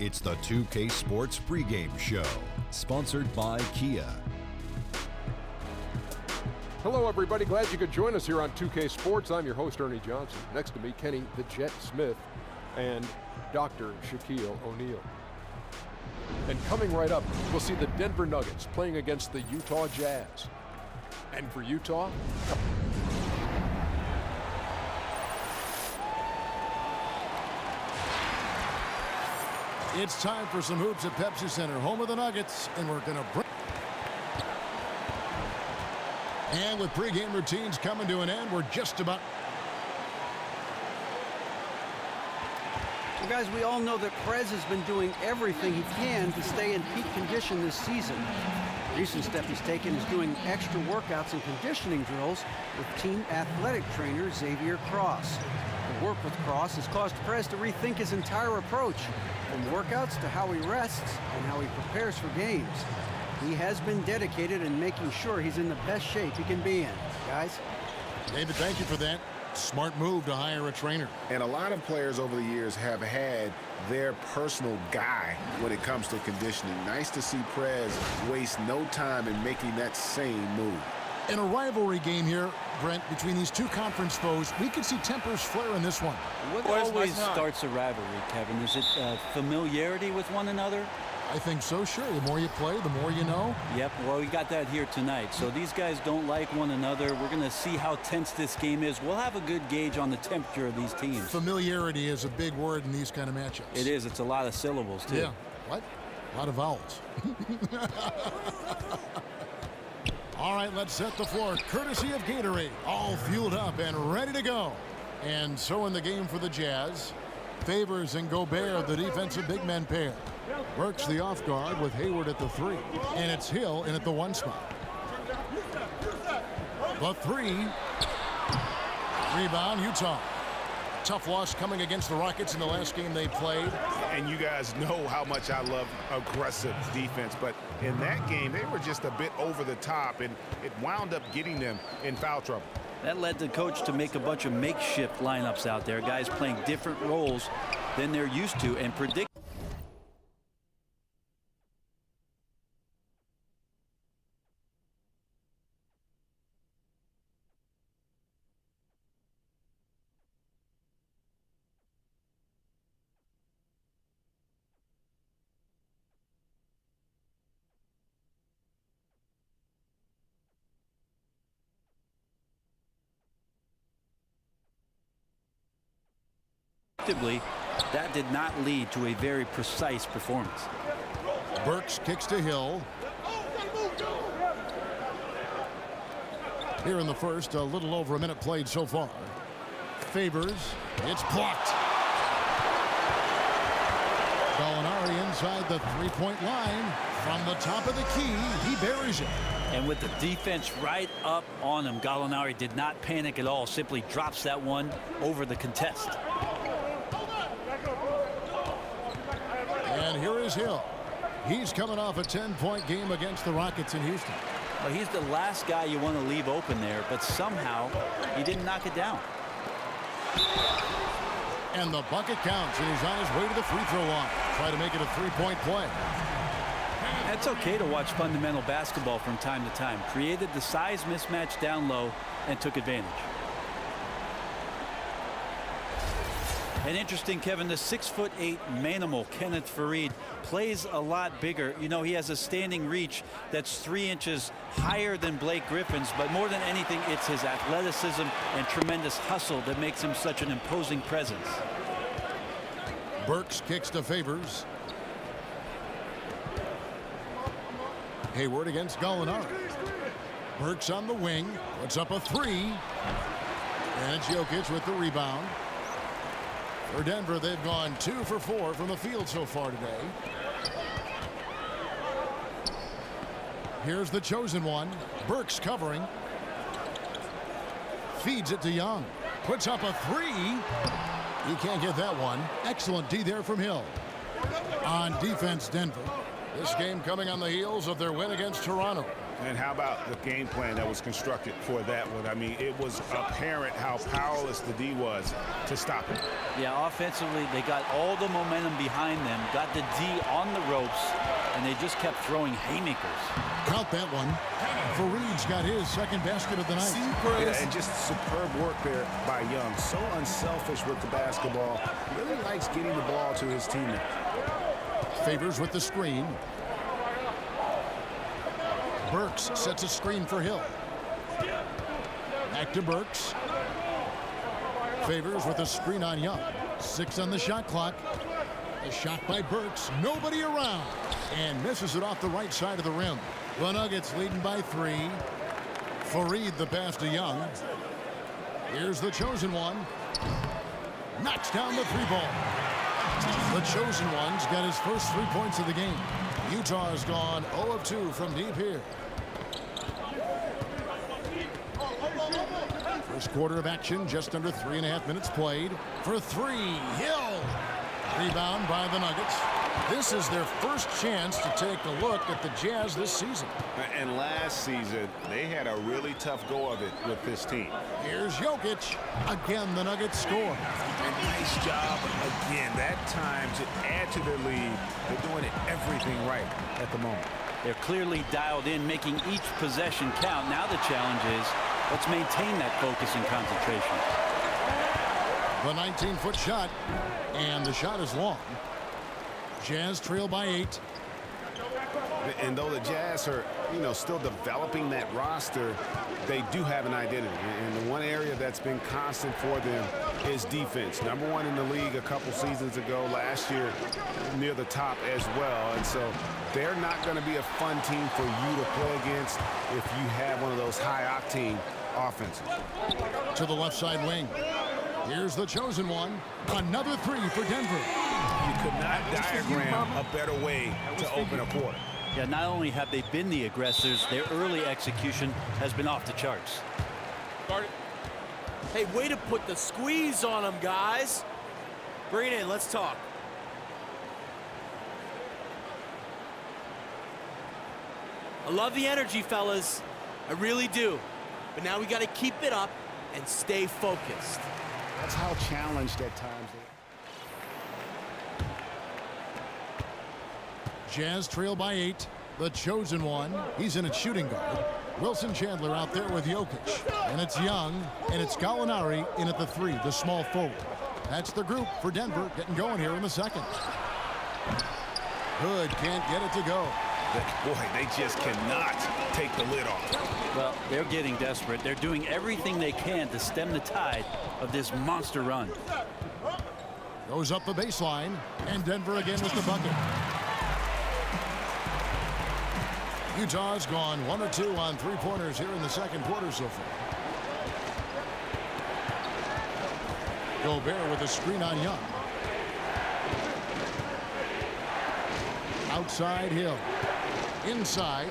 It's the 2K Sports pregame show, sponsored by Kia. Hello, everybody. Glad you could join us here on 2K Sports. I'm your host, Ernie Johnson. Next to me, Kenny the Jet Smith and Dr. Shaquille O'Neal. And coming right up, we'll see the Denver Nuggets playing against the Utah Jazz. And for Utah, it's time for some hoops at Pepsi Center, home of the Nuggets, and we're going to bring. And with pregame routines coming to an end, we're just about. Well, guys, we all know that Prez has been doing everything he can to stay in peak condition this season. The recent step he's taken is doing extra workouts and conditioning drills with team athletic trainer Xavier Cross. The work with Cross has caused Prez to rethink his entire approach, from workouts to how he rests and how he prepares for games. He has been dedicated in making sure he's in the best shape he can be in. Guys? David, thank you for that. Smart move to hire a trainer. And a lot of players over the years have had their personal guy when it comes to conditioning. Nice to see Prez waste no time in making that same move. In a rivalry game here, Brent, between these two conference foes, we could see tempers flare in this one. What always starts a rivalry, Kevin? Is it familiarity with one another? I think so, sure. The more you play, the more you know. Yep, well, we got that here tonight. So these guys don't like one another. We're going to see how tense this game is. We'll have a good gauge on the temperature of these teams. Familiarity is a big word in these kind of matchups. It is. It's a lot of syllables, too. Yeah. What? A lot of vowels. All right, let's set the floor. Courtesy of Gatorade. All fueled up and ready to go. And so in the game for the Jazz, Favors and Gobert, the defensive big men pair. Burks the off guard with Hayward at the 3. And it's Hill in at the 1 spot. The 3. Rebound, Utah. Tough loss coming against the Rockets in the last game they played. And you guys know how much I love aggressive defense, but in that game, they were just a bit over the top, and it wound up getting them in foul trouble. That led the coach to make a bunch of makeshift lineups out there, guys playing different roles than they're used to, and predict. That did not lead to a very precise performance. Burks kicks to Hill. Here in the first, a little over a minute played so far. Favors, it's blocked. Gallinari inside the three-point line. From the top of the key, he buries it. And with the defense right up on him, Gallinari did not panic at all, simply drops that one over the contest. And here is Hill. He's coming off a 10-point game against the Rockets in Houston. Well, he's the last guy you want to leave open there, but somehow he didn't knock it down. And the bucket counts, and he's on his way to the free throw line. Try to make it a three-point play. It's okay to watch fundamental basketball from time to time. Created the size mismatch down low and took advantage. And interesting, Kevin, the 6'8" manimal Kenneth Faried plays a lot bigger. You know, he has a standing reach that's 3 inches higher than Blake Griffin's, but more than anything, it's his athleticism and tremendous hustle that makes him such an imposing presence. Burks kicks to Favors. Hayward against Gallinari. Burks on the wing. Puts up a 3. And it's Jokic with the rebound. For Denver, they've gone 2 for 4 from the field so far today. Here's the chosen one. Burks covering. Feeds it to Young. Puts up a 3. He can't get that one. Excellent D there from Hill. On defense, Denver. This game coming on the heels of their win against Toronto. And how about the game plan that was constructed for that one? I mean, it was apparent how powerless the D was to stop it. Yeah, offensively, they got all the momentum behind them, got the D on the ropes, and they just kept throwing haymakers. Count that one. Fareed's got his second basket of the night. Yeah, and just superb work there by Young. So unselfish with the basketball. Really likes getting the ball to his teammate. Favors with the screen. Burks sets a screen for Hill. Back to Burks. Favors with a screen on Young. 6 on the shot clock. A shot by Burks. Nobody around. And misses it off the right side of the rim. The Nuggets leading by 3. Fareed the pass to Young. Here's the chosen one. Knocks down the 3-ball. The chosen one's got his first 3 points of the game. Utah has gone 0 of 2 from deep here. First quarter of action, just under 3.5 minutes played. For 3, Hill. Rebound by the Nuggets. This is their first chance to take a look at the Jazz this season. And last season, they had a really tough go of it with this team. Here's Jokic. Again, the Nuggets score. And nice job again. That time to add to their lead. They're doing everything right at the moment. They're clearly dialed in, making each possession count. Now the challenge is, let's maintain that focus and concentration. The 19-foot shot, and the shot is long. Jazz trail by 8. And though the Jazz are, still developing that roster, they do have an identity. And the one area that's been constant for them is defense. Number 1 in the league a couple seasons ago, last year near the top as well. And so they're not going to be a fun team for you to play against if you have one of those high-octane offenses. To the left side wing. Here's the chosen one. Another 3 for Denver. You could not diagram a better way to open a quarter. Yeah, not only have they been the aggressors, their early execution has been off the charts. Hey, way to put the squeeze on them, guys. Bring it in. Let's talk. I love the energy, fellas. I really do. But now we got to keep it up and stay focused. That's how challenged at times they are. Jazz trail by 8. The chosen one. He's in at shooting guard. Wilson Chandler out there with Jokic. And it's Young. And it's Gallinari in at the 3, the small forward. That's the group for Denver getting going here in the second. Hood can't get it to go. Boy, they just cannot take the lid off. Well, they're getting desperate. They're doing everything they can to stem the tide of this monster run. Goes up the baseline. And Denver again with the bucket. Utah's gone 1 or 2 on 3-pointers here in the second quarter so far. Gobert with a screen on Young. Outside Hill. Inside.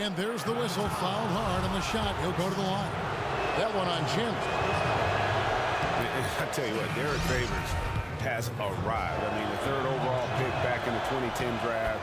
And there's the whistle. Fouled hard on the shot. He'll go to the line. That one on Jim. I tell you what, Derek Favors has arrived. I mean, the 3rd overall pick back in the 2010 draft.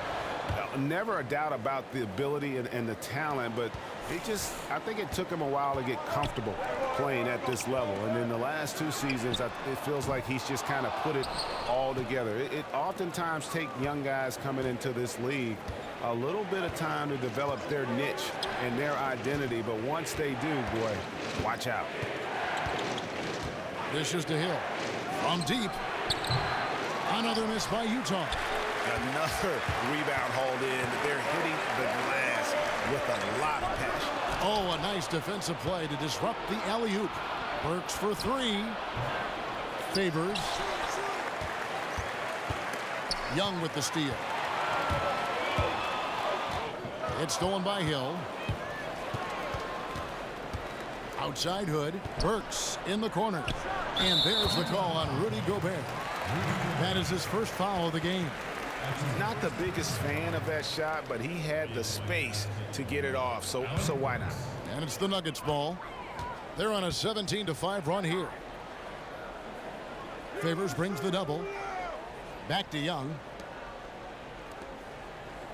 Never a doubt about the ability and the talent, but I think it took him a while to get comfortable playing at this level. And in the last 2 seasons, it feels like he's just kind of put it all together. It oftentimes takes young guys coming into this league a little bit of time to develop their niche and their identity, but once they do, boy, watch out. This is to Hill. From deep. Another miss by Utah. Another rebound hauled in. They're hitting the glass with a lot of passion. Oh, a nice defensive play to disrupt the alley-oop. Burks for 3. Favors. Young with the steal. It's stolen by Hill. Outside Hood. Burks in the corner. And there's the call on Rudy Gobert. That is his first foul of the game. Not the biggest fan of that shot, but he had the space to get it off, so why not? And it's the Nuggets ball. They're on a 17-5 run here. Favors brings the double. Back to Young.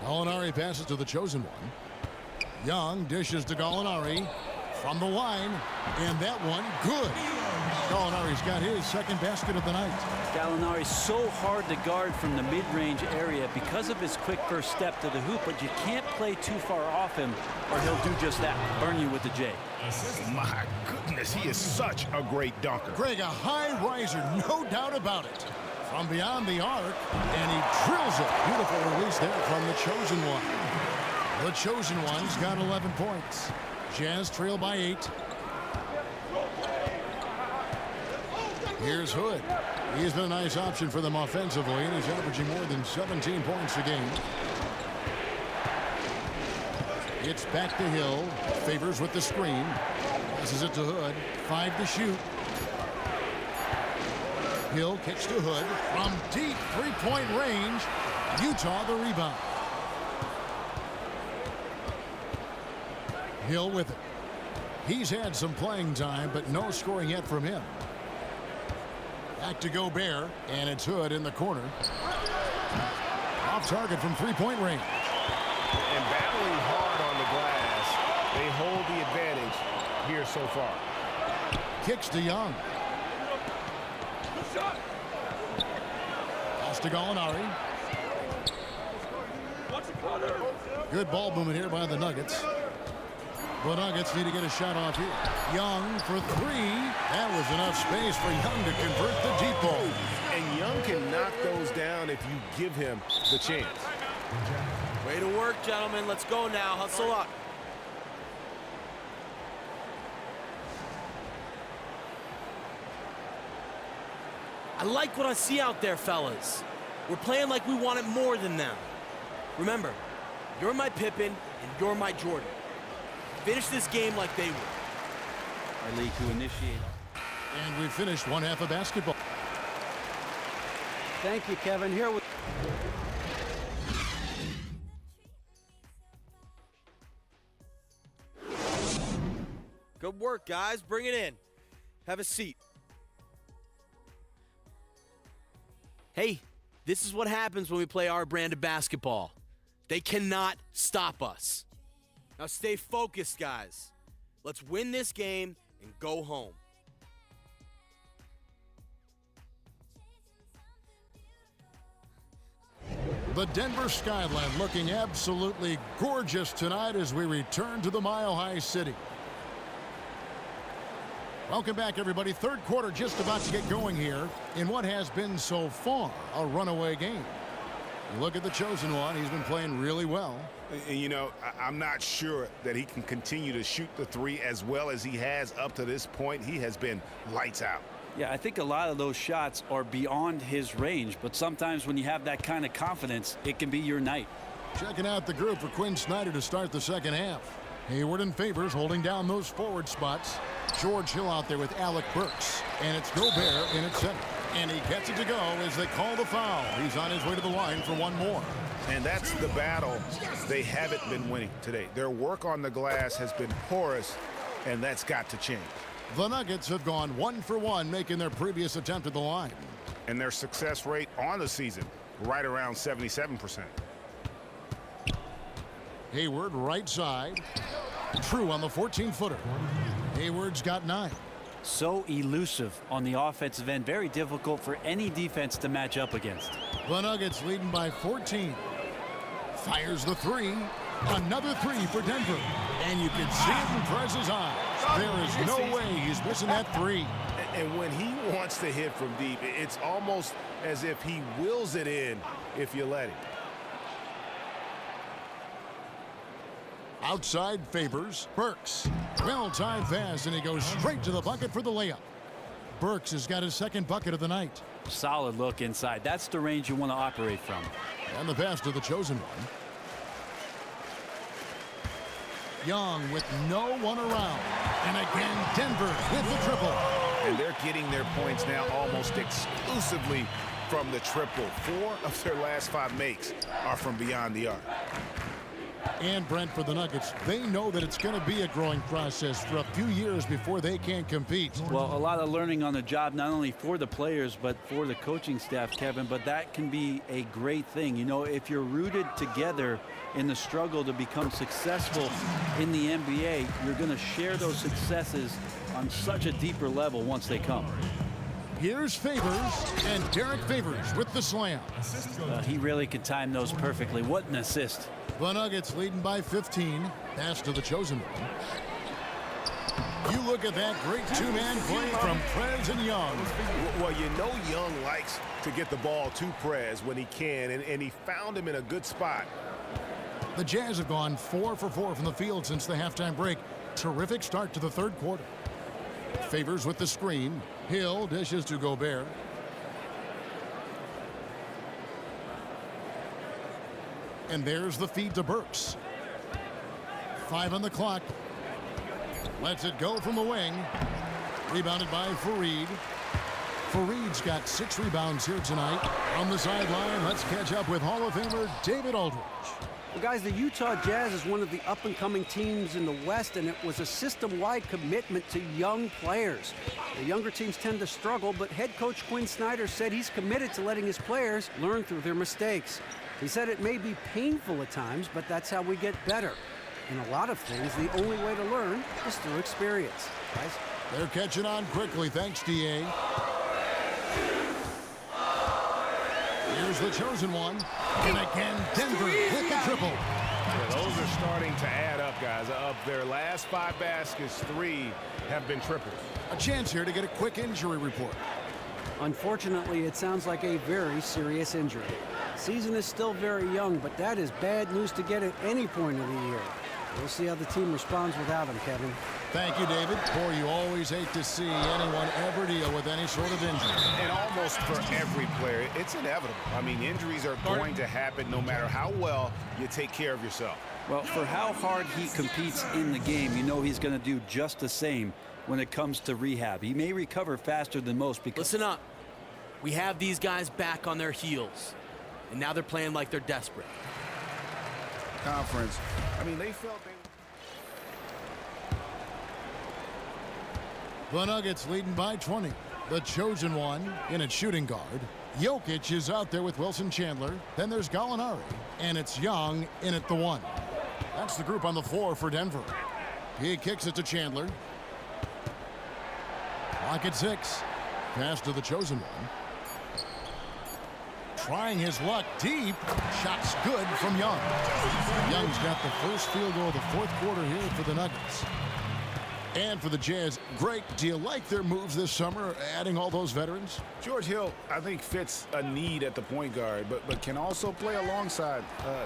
Gallinari passes to the chosen one. Young dishes to Gallinari from the line, and that one good. Gallinari's got his second basket of the night. Gallinari's so hard to guard from the mid-range area because of his quick first step to the hoop, but you can't play too far off him or he'll do just that, burn you with the J. My goodness, he is such a great dunker. Greg, a high riser, no doubt about it. From beyond the arc, and he drills it. Beautiful release there from the chosen one. The chosen one's got 11 points. Jazz trail by 8. Here's Hood. He's been a nice option for them offensively, and he's averaging more than 17 points a game. It's back to Hill. Favors with the screen. Passes it to Hood. 5 to shoot. Hill kicks to Hood from deep three-point range. Utah the rebound. Hill with it. He's had some playing time, but no scoring yet from him. Back to Gobert, and it's Hood in the corner. Off target from three-point range. And battling hard on the glass, they hold the advantage here so far. Kicks to Young. Pass to Gallinari. Good ball movement here by the Nuggets. The Nuggets need to get a shot off here. Young for 3. That was enough space for Young to convert the deep ball. And Young can knock those down if you give him the chance. Way to work, gentlemen. Let's go now. Hustle up. I like what I see out there, fellas. We're playing like we want it more than them. Remember, you're my Pippen and you're my Jordan. Finish this game like they would. Our league to initiate. And we finished one half of basketball. Thank you, Kevin. Here we Good work, guys. Bring it in. Have a seat. Hey, this is what happens when we play our brand of basketball. They cannot stop us. Now stay focused, guys. Let's win this game and go home. The Denver skyline looking absolutely gorgeous tonight as we return to the Mile High City. Welcome back, everybody. Third quarter just about to get going here in what has been so far a runaway game. Look at the chosen one. He's been playing really well. And, you know, I'm not sure that he can continue to shoot the 3 as well as he has up to this point. He has been lights out. Yeah, I think a lot of those shots are beyond his range, but sometimes when you have that kind of confidence, it can be your night. Checking out the group for Quinn Snyder to start the second half. Hayward and Favors holding down those forward spots. George Hill out there with Alec Burks. And it's Gobert in at center. And he gets it to go as they call the foul. He's on his way to the line for one more. And that's the battle they haven't been winning today. Their work on the glass has been porous, and that's got to change. The Nuggets have gone 1 for 1, making their previous attempt at the line. And their success rate on the season, right around 77%. Hayward right side. True on the 14-footer. Hayward's got 9. So elusive on the offensive end. Very difficult for any defense to match up against. The Nuggets leading by 14. Fires the 3. Another 3 for Denver. And you can see it in Prez's eyes. There is no way he's missing that 3. And when he wants to hit from deep, it's almost as if he wills it in if you let him. Outside Favors. Burks. Well-timed pass, and he goes straight to the bucket for the layup. Burks has got his second bucket of the night. Solid look inside. That's the range you want to operate from. And the pass to the chosen one. Young with no one around. And again, Denver with the triple. And they're getting their points now almost exclusively from the triple. 4 of their last 5 makes are from beyond the arc. And Brent, for the Nuggets, they know that it's going to be a growing process for a few years before they can compete. Well, a lot of learning on the job, not only for the players, but for the coaching staff, Kevin. But that can be a great thing. You know, if you're rooted together in the struggle to become successful in the NBA, you're going to share those successes on such a deeper level once they come. Here's Favors, and Derek Favors with the slam. He really could time those perfectly. What an assist. The Nuggets leading by 15. Pass to the chosen one. You look at that great two-man play from Prez and Young. Well, you know Young likes to get the ball to Prez when he can, and he found him in a good spot. The Jazz have gone 4 for 4 from the field since the halftime break. Terrific start to the third quarter. Favors with the screen. Hill dishes to Gobert. And there's the feed to Burks. 5 on the clock. Lets it go from the wing. Rebounded by Fareed. Fareed's got 6 rebounds here tonight. On the sideline, let's catch up with Hall of Famer David Aldridge. Well, guys, the Utah Jazz is one of the up-and-coming teams in the West, and it was a system-wide commitment to young players. The younger teams tend to struggle, but head coach Quinn Snyder said he's committed to letting his players learn through their mistakes. He said it may be painful at times, but that's how we get better. In a lot of things, the only way to learn is through experience. Guys, they're catching on quickly. Thanks, D.A. Here's the chosen one. And again, Denver with the triple. Yeah, those are starting to add up, guys. Of their last 5 baskets, 3 have been triples. A chance here to get a quick injury report. unfortunately, it sounds like a very serious injury. Season is still very young, but that is bad news to get at any point of the year. We'll see how the team responds without him, Kevin. Thank you, David. Boy, you always hate to see anyone ever deal with any sort of injury. And almost for every player, it's inevitable. I mean, injuries are going to happen no matter how well you take care of yourself. Well, for how hard he competes in the game, you know he's going to do just the same when it comes to rehab. He may recover faster than most because... Listen up. We have these guys back on their heels, and now they're playing like they're desperate. Conference, I mean, they felt they... The Nuggets leading by 20. The chosen one in at shooting guard. Jokic is out there with Wilson Chandler. Then there's Gallinari. And it's Young in at the 1. That's the group on the floor for Denver. He kicks it to Chandler. Clock at 6. Pass to the chosen one. Trying his luck deep. Shot's good from Young. Young's got the first field goal of the fourth quarter here for the Nuggets. And for the Jazz, Greg, do you like their moves this summer, adding all those veterans? George Hill, I think, fits a need at the point guard, but can also play alongside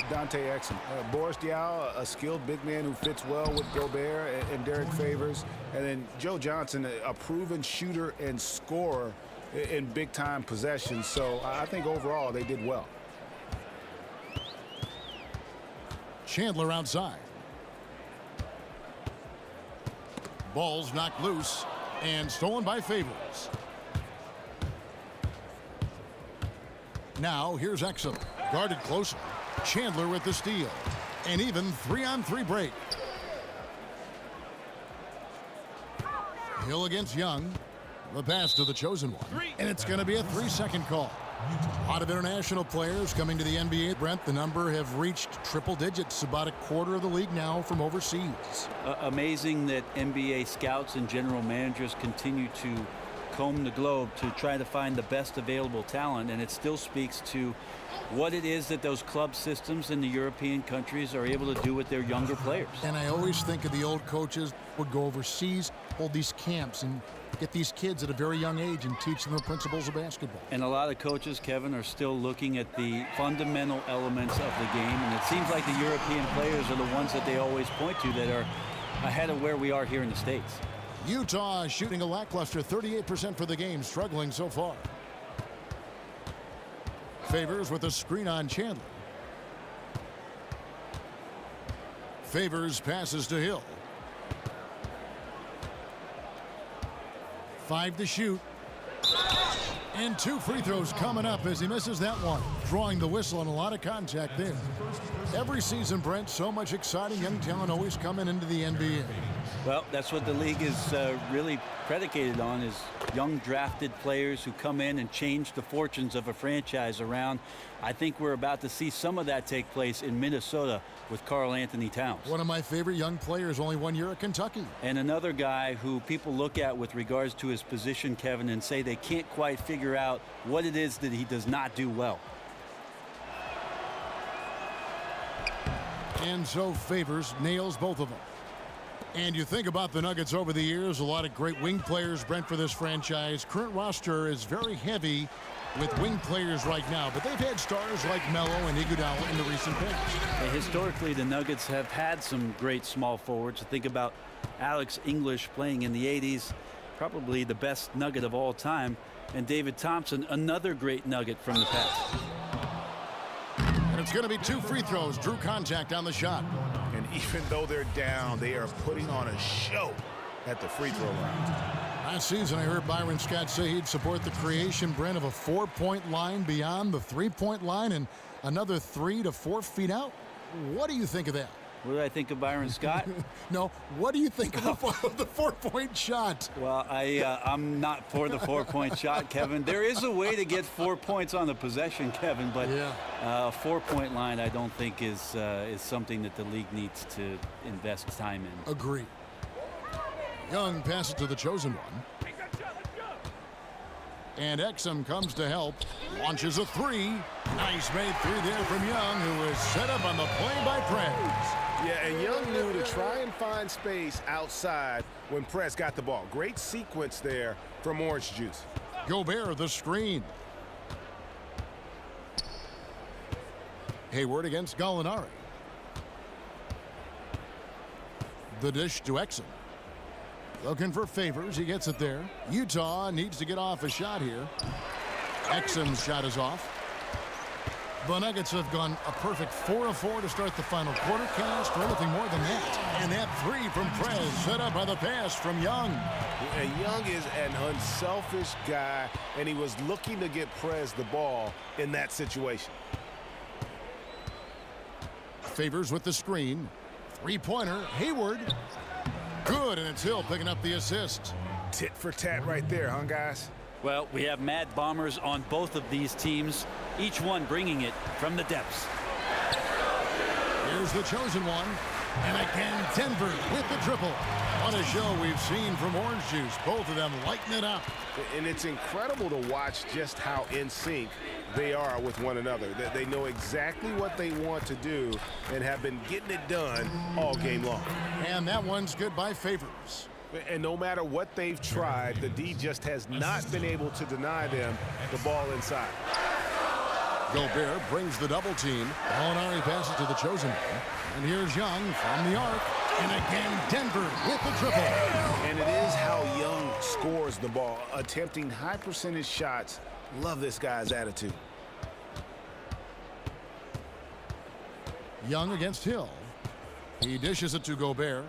Dante Exum. Boris Diaw, a skilled big man who fits well with Gobert and Derek Favors. And then Joe Johnson, a proven shooter and scorer in big-time possessions. So I think overall they did well. Chandler outside. Ball's knocked loose and stolen by Favors. Now here's Exum, guarded closer. Chandler with the steal. An even 3-on-3 break. Hill against Young. The pass to the chosen one. And it's going to be a 3-second call. A lot of international players coming to the NBA. Brent, the number have reached triple digits, about a quarter of the league now from overseas. Amazing that NBA scouts and general managers continue to comb the globe to try to find the best available talent, and it still speaks to what it is that those club systems in the European countries are able to do with their younger players. And I always think of the old coaches would go overseas, hold these camps, and get these kids at a very young age and teach them the principles of basketball. And a lot of coaches, Kevin, are still looking at the fundamental elements of the game, and it seems like the European players are the ones that they always point to that are ahead of where we are here in the States. Utah shooting a lackluster 38% for the game, struggling so far. Favors with a screen on Chandler. Favors passes to Hill. 5 to shoot. And 2 free throws coming up as he misses that one. Drawing the whistle and a lot of contact there. Every season, Brent, so much exciting young talent always coming into the NBA. Well, that's what the league is really predicated on, is young drafted players who come in and change the fortunes of a franchise around. I think we're about to see some of that take place in Minnesota with Karl Anthony Towns. One of my favorite young players, only 1 year at Kentucky. And another guy who people look at with regards to his position, Kevin, and say they can't quite figure out what it is that he does not do well. And so Favors nails both of them. And you think about the Nuggets over the years, a lot of great wing players, Brent, for this franchise. Current roster is very heavy with wing players right now, but they've had stars like Melo and Iguodala in the recent past. And historically, the Nuggets have had some great small forwards. Think about Alex English playing in the 80s, probably the best Nugget of all time, and David Thompson, another great Nugget from the past. And it's going to be 2 free throws. Drew contact on the shot. And even though they're down, they are putting on a show at the free throw line. Last season, I heard Byron Scott say he'd support the creation, Brent, of a 4-point line beyond the 3-point line and another 3 to 4 feet out. What do you think of that? What do I think of Byron Scott? No, what do you think of the 4-point shot? Well, I'm not for the 4-point shot, Kevin. There is a way to get 4 points on the possession, Kevin, but a 4-point line I don't think is something that the league needs to invest time in. Agree. Young passes to the chosen one. And Exum comes to help. Launches a 3. Nice made 3 there from Young, who is set up on the play by Prez. Yeah, and Young knew to try and find space outside when Prez got the ball. Great sequence there from Orange Juice. Gobert the screen. Hayward against Gallinari. The dish to Exum. Looking for Favors. He gets it there. Utah needs to get off a shot here. Exum's shot is off. The Nuggets have gone a perfect 4 of 4 to start the final quarter. Can't ask for anything more than that. And that 3 from Prez set up by the pass from Young. And Young is an unselfish guy, and he was looking to get Prez the ball in that situation. Favors with the screen. 3-pointer. Hayward. Good, and it's Hill picking up the assist. Tit for tat right there, huh, guys? Well, we have Mad Bombers on both of these teams, each one bringing it from the depths. Here's the chosen one. And again, Denver with the triple. What a show we've seen from Orange Juice. Both of them lighting it up. And it's incredible to watch just how in sync they are with one another. They know exactly what they want to do and have been getting it done all game long. And that one's good by Favors. And no matter what they've tried, the D just has not been able to deny them the ball inside. Gobert brings the double team. Gallinari passes to the chosen one. And here's Young from the arc. And again, Denver with the triple. And it is how Young scores the ball, attempting high percentage shots. Love this guy's attitude. Young against Hill. He dishes it to Gobert.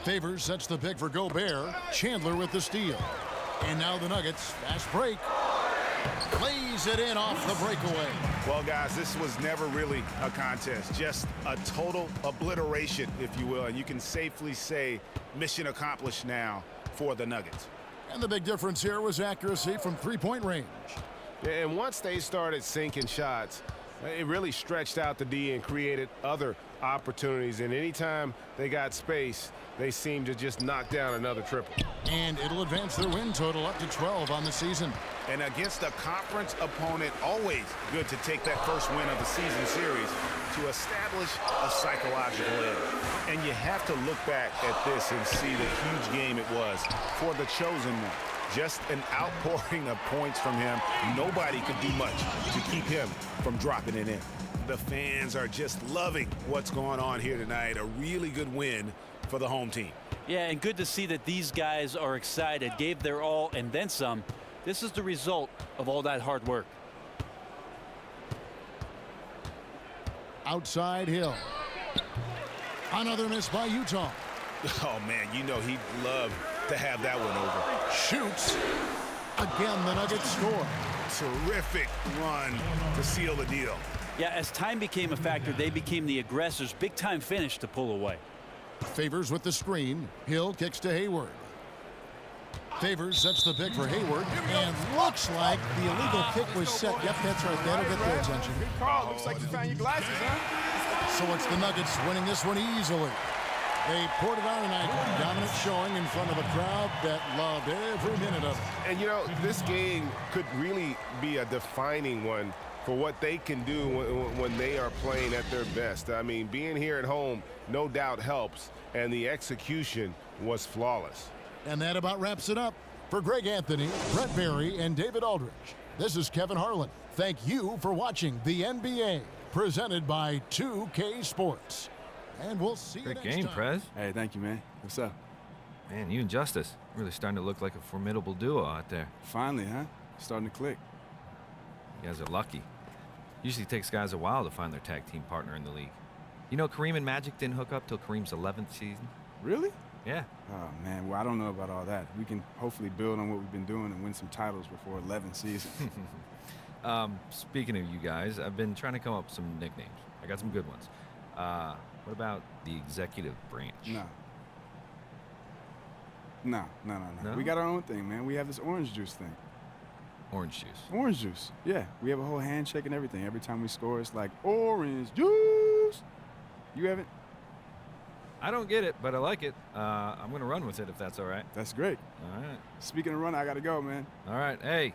Favors sets the pick for Gobert. Chandler with the steal. And now the Nuggets. Fast break. Plays it in off the breakaway. Well, guys, this was never really a contest. Just a total obliteration, if you will. And you can safely say mission accomplished now for the Nuggets. And the big difference here was accuracy from 3-point range. And once they started sinking shots, it really stretched out the D and created other opportunities. And anytime they got space, they seemed to just knock down another triple. And it'll advance their win total up to 12 on the season. And against a conference opponent, always good to take that first win of the season series to establish a psychological edge. And you have to look back at this and see the huge game it was for the chosen one. Just an outpouring of points from him. Nobody could do much to keep him from dropping it in. The fans are just loving what's going on here tonight. A really good win for the home team. Yeah, and good to see that these guys are excited, gave their all and then some. This is the result of all that hard work. Outside Hill. Another miss by Utah. Oh, man, you know he'd love to have that one over. Shoots. Again, the Nuggets score. Terrific run to seal the deal. Yeah, as time became a factor, they became the aggressors. Big time finish to pull away. Favors with the screen. Hill kicks to Hayward. Favors sets the pick for Hayward, and looks like the illegal kick was set. Yep, that's right. That'll get their attention. Good call. Looks like you found your glasses, huh? So it's the Nuggets winning this one easily. They poured it on tonight. Dominant showing in front of a crowd that loved every minute of it. And, you know, this game could really be a defining one for what they can do when they are playing at their best. I mean, being here at home no doubt helps, and the execution was flawless. And that about wraps it up. For Greg Anthony, Brett Barry, and David Aldridge, this is Kevin Harlan. Thank you for watching the NBA, presented by 2K Sports. And we'll see you Great next game, time. Prez. Hey, thank you, man. What's up? Man, you and Justice really starting to look like a formidable duo out there. Finally, huh? Starting to click. You guys are lucky. Usually takes guys a while to find their tag team partner in the league. You know, Kareem and Magic didn't hook up till Kareem's 11th season. Really? Yeah. Oh, man. Well, I don't know about all that. We can hopefully build on what we've been doing and win some titles before 11 seasons. Speaking of you guys, I've been trying to come up with some nicknames. I got some good ones. What about the executive branch? No. No? We got our own thing, man. We have this orange juice thing. Orange juice. Orange juice. Yeah. We have a whole handshake and everything. Every time we score, it's like, orange juice. You haven't? I don't get it, but I like it. I'm going to run with it if that's all right. That's great. All right. Speaking of run, I got to go, man. All right. Hey,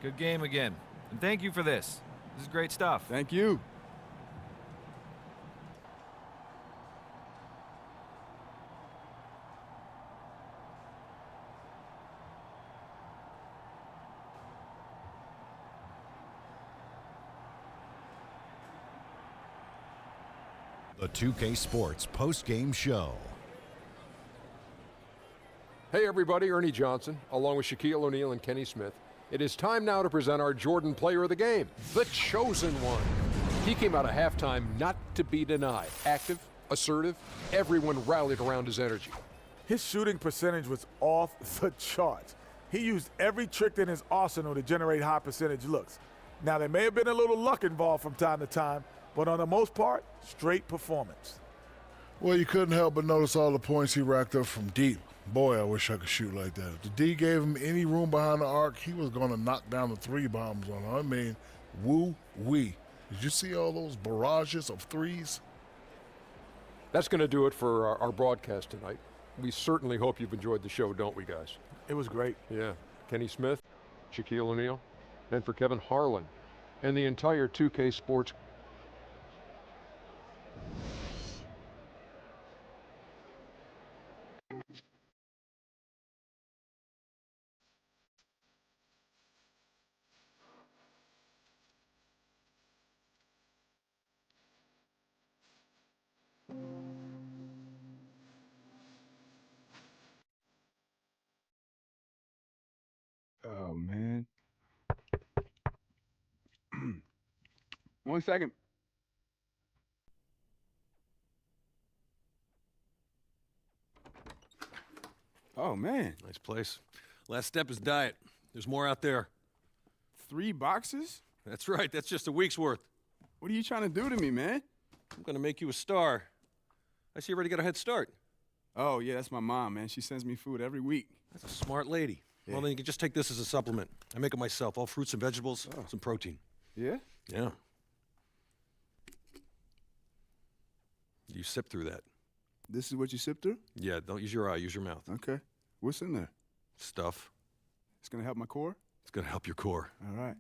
good game again. And thank you for this. This is great stuff. Thank you. The 2K Sports post-game show. Hey everybody, Ernie Johnson, along with Shaquille O'Neal and Kenny Smith. It is time now to present our Jordan Player of the Game, the chosen one. He came out of halftime not to be denied. Active, assertive, everyone rallied around his energy. His shooting percentage was off the charts. He used every trick in his arsenal to generate high percentage looks. Now, there may have been a little luck involved from time to time, but on the most part, straight performance. Well, you couldn't help but notice all the points he racked up from deep. Boy, I wish I could shoot like that. If the D gave him any room behind the arc, he was going to knock down the three bombs on him. I mean, woo-wee. Did you see all those barrages of threes? That's going to do it for our broadcast tonight. We certainly hope you've enjoyed the show, don't we, guys? It was great. Yeah. Kenny Smith, Shaquille O'Neal, and for Kevin Harlan and the entire 2K Sports. Oh, man. 1 second. Oh, man. Nice place. Last step is diet. There's more out there. 3 boxes? That's right. That's just a week's worth. What are you trying to do to me, man? I'm going to make you a star. I see you already got a head start. Oh, yeah, that's my mom, man. She sends me food every week. That's a smart lady. Yeah. Well, then you can just take this as a supplement. I make it myself. All fruits and vegetables, some protein. Yeah? Yeah. You sip through that. This is what you sip through? Yeah, don't use your eye. Use your mouth. Okay. What's in there? Stuff. It's going to help my core? It's going to help your core. All right.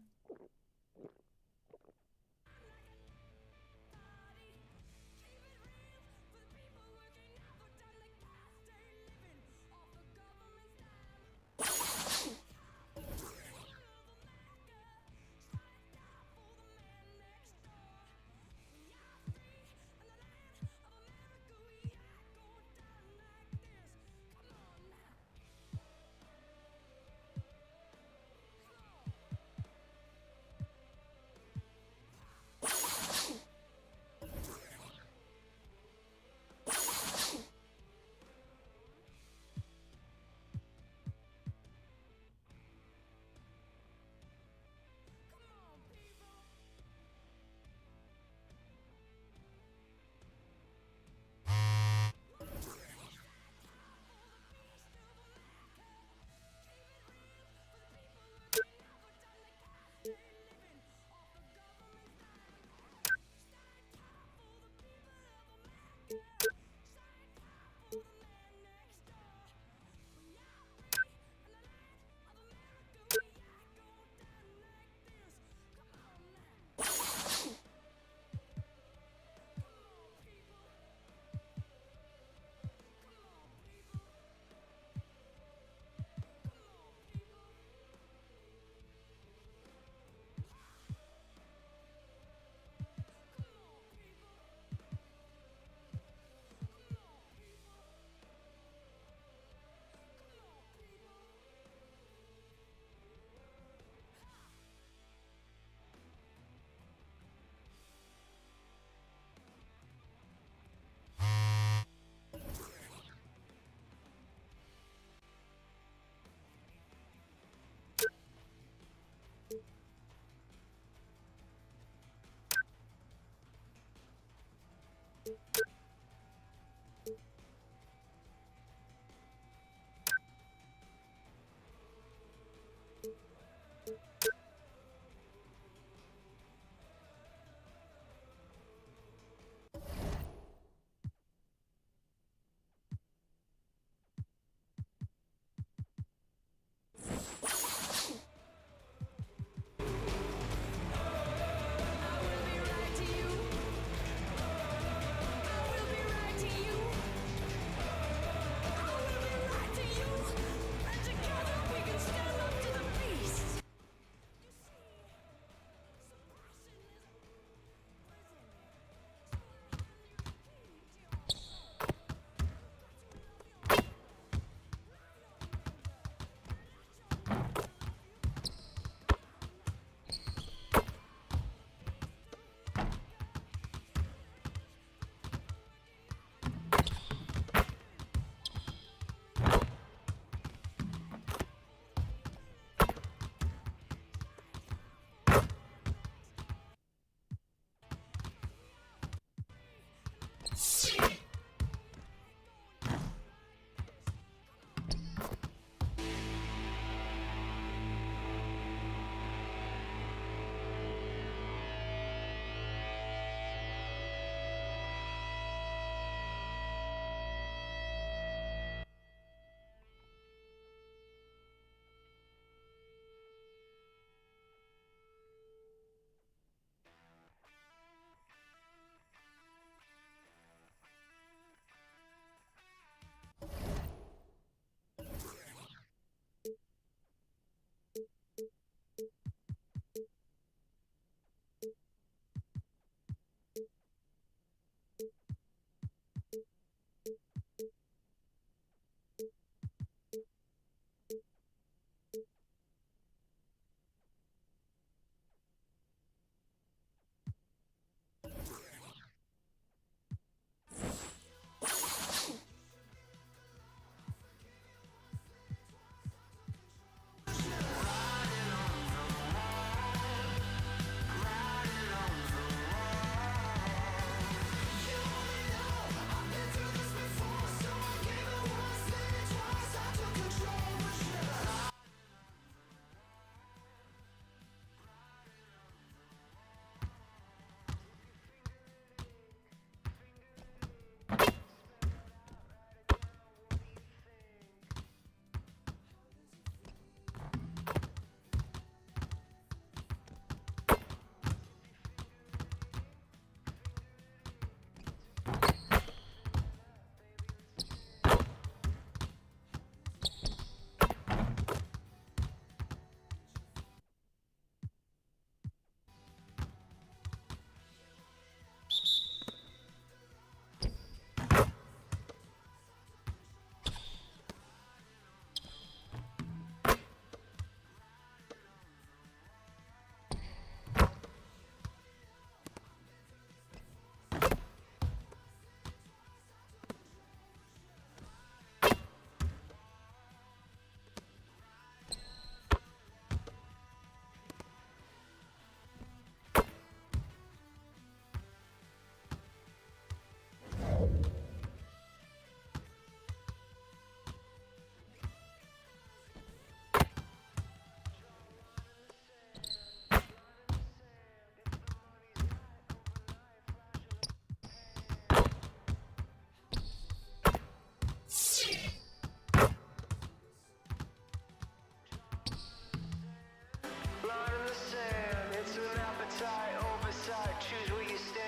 Oversight, oversight, choose where you stand.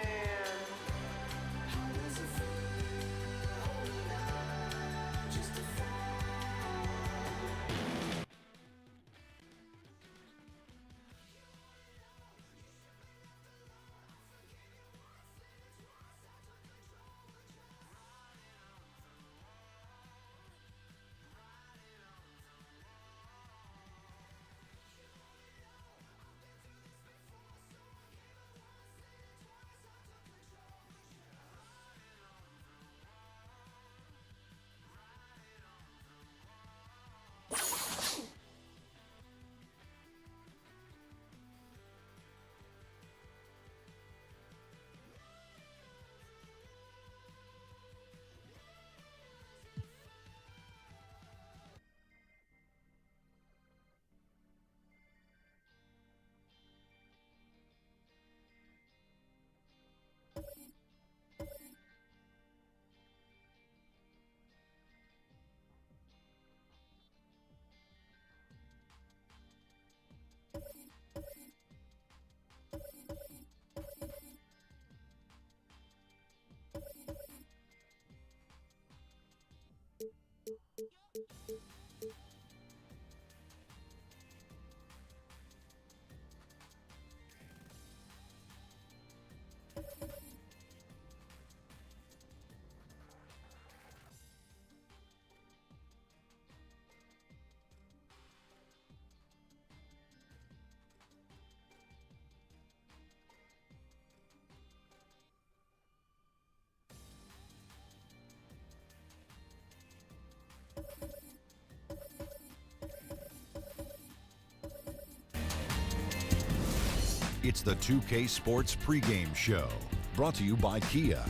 It's the 2K Sports pregame show, brought to you by Kia.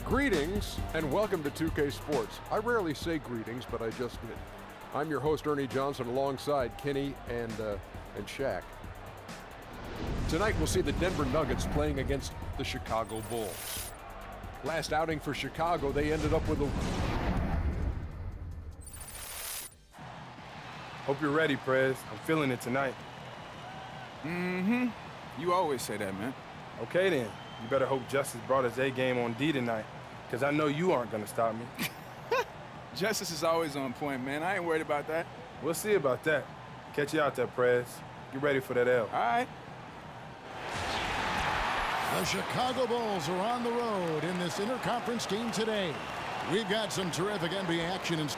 Greetings and welcome to 2K Sports. I rarely say greetings, but I just did. I'm your host, Ernie Johnson, alongside Kenny and Shaq. Tonight we'll see the Denver Nuggets playing against the Chicago Bulls. Last outing for Chicago, they ended up with a... Hope you're ready, Prez. I'm feeling it tonight. Mm-hmm. You always say that, man. Okay, then. You better hope Justice brought his A-game on D tonight, because I know you aren't going to stop me. Justice is always on point, man. I ain't worried about that. We'll see about that. Catch you out there, Prez. Get ready for that L. All right. The Chicago Bulls are on the road in this interconference game today. We've got some terrific NBA action in.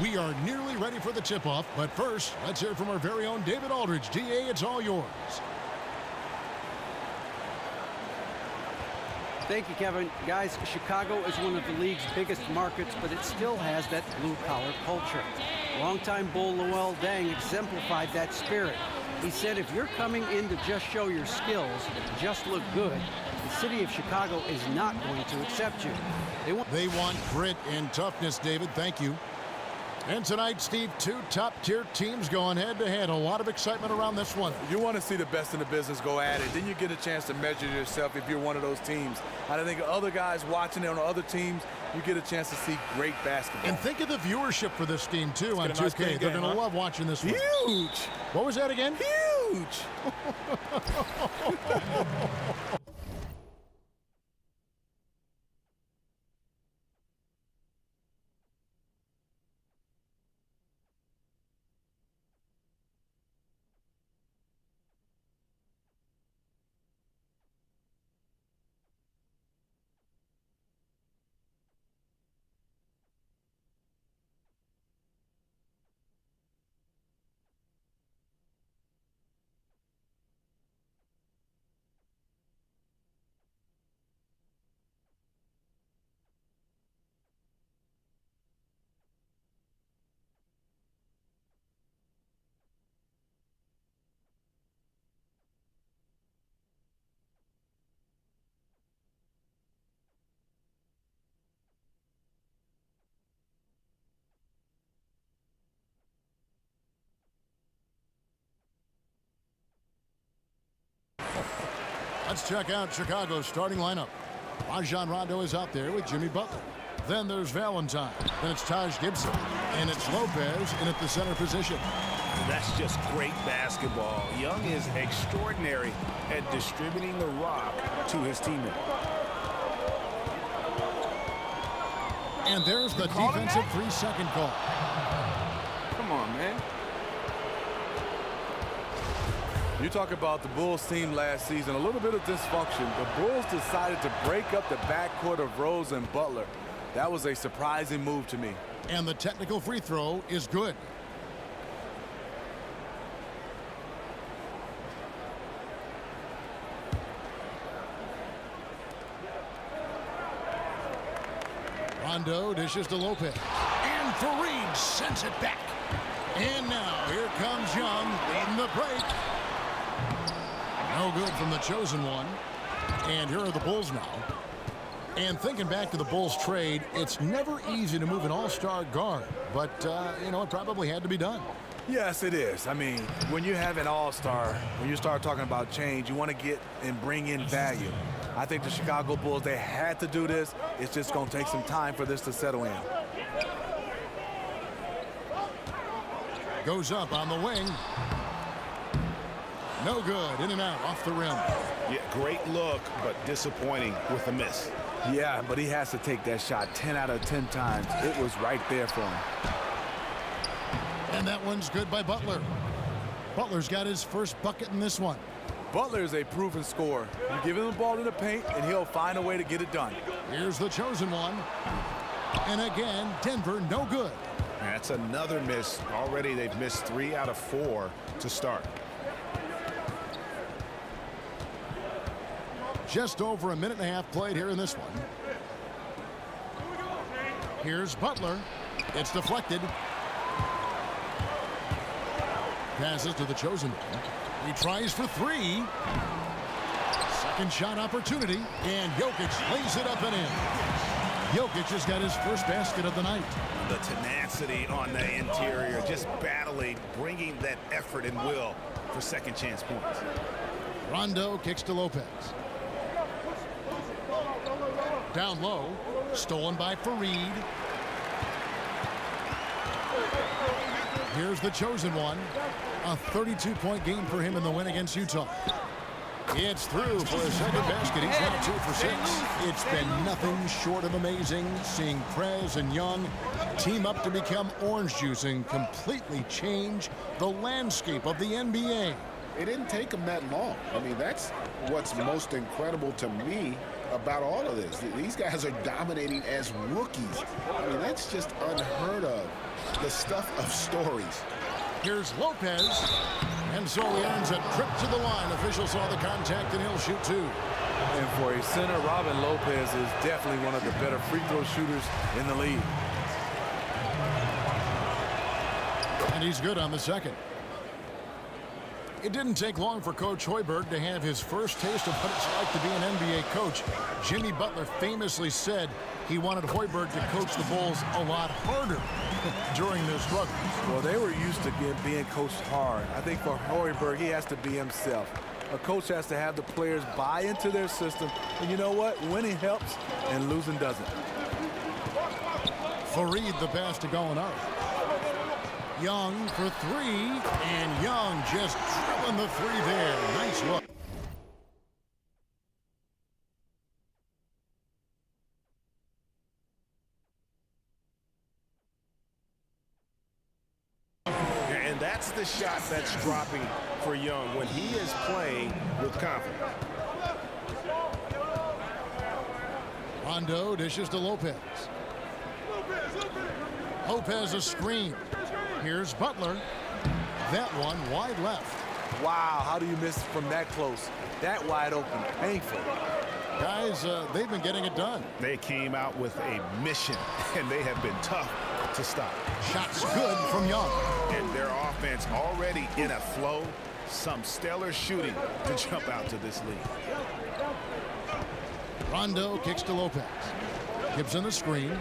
We are nearly ready for the tip-off, but first, let's hear from our very own David Aldridge. DA, it's all yours. Thank you, Kevin. Guys, Chicago is one of the league's biggest markets, but it still has that blue-collar culture. Longtime Bull Luol Deng exemplified that spirit. He said if you're coming in to just show your skills, just look good, the city of Chicago is not going to accept you. They want grit and toughness, David. Thank you. And tonight, Steve, two top-tier teams going head-to-head. A lot of excitement around this one. You want to see the best in the business go at it. Then you get a chance to measure yourself if you're one of those teams. I think other guys watching it on other teams, you get a chance to see great basketball. And think of the viewership for this team, too, on 2K. They're going to love watching this one. Huge! What was that again? Huge! Let's check out Chicago's starting lineup. Rajon Rondo is out there with Jimmy Butler. Then there's Valentine. Then it's Taj Gibson. And it's Lopez in at the center position. That's just great basketball. Young is extraordinary at distributing the rock to his teammate. And there's the defensive 3-second call. Come on, man. You talk about the Bulls team last season, a little bit of dysfunction. The Bulls decided to break up the backcourt of Rose and Butler. That was a surprising move to me. And the technical free throw is good. Rondo dishes to Lopez. And Fareed sends it back. And now here comes Young leading the break. No good from the chosen one. And here are the Bulls now. And thinking back to the Bulls trade, it's never easy to move an all-star guard. But, you know, it probably had to be done. Yes, it is. I mean, when you have an all-star, when you start talking about change, you want to get and bring in value. I think the Chicago Bulls, they had to do this. It's just going to take some time for this to settle in. Goes up on the wing. No good. In and out off the rim. Yeah, great look, but disappointing with a miss. Yeah, but he has to take that shot 10 out of 10 times. It was right there for him. And that one's good by Butler. Butler's got his first bucket in this one. Butler is a proven scorer. You give him the ball in the paint, and he'll find a way to get it done. Here's the chosen one. And again, Denver, no good. That's another miss. Already they've missed 3 out of 4 to start. Just over a minute and a half played here in this one. Here's Butler. It's deflected. Passes to the chosen one. He tries for 3. Second shot opportunity. And Jokic lays it up and in. Jokic has got his first basket of the night. The tenacity on the interior, just battling, bringing that effort and will for second chance points. Rondo kicks to Lopez. Down low, stolen by Fareed. Here's the chosen one. A 32-point game for him in the win against Utah. It's through for a second basket. He's now 2 for 6. It's been nothing short of amazing seeing Prez and Young team up to become orange juice and completely change the landscape of the NBA. It didn't take them that long. I mean, that's what's most incredible to me about all of this. These guys are dominating as rookies. I mean, that's just unheard of. The stuff of stories. Here's Lopez. And so he earns a trip to the line. Official saw the contact, and he'll shoot 2. And for a center, Robin Lopez is definitely one of the better free throw shooters in the league. And he's good on the second. It didn't take long for Coach Hoiberg to have his first taste of what it's like to be an NBA coach. Jimmy Butler famously said he wanted Hoiberg to coach the Bulls a lot harder during their struggles. Well, they were used to being coached hard. I think for Hoiberg, he has to be himself. A coach has to have the players buy into their system. And you know what? Winning helps and losing doesn't. Fareed the pass to Gallinari. Young for 3, and Young just drilling the 3 there. Nice look. And that's the shot that's dropping for Young when he is playing with confidence. Rondo dishes to Lopez. Lopez a screen. Here's Butler. That one wide left. Wow, how do you miss from that close? That wide open, painful. Guys, they've been getting it done. They came out with a mission, and they have been tough to stop. Shots good from Young. And their offense already in a flow. Some stellar shooting to jump out to this lead. Rondo kicks to Lopez. Gives him a screen.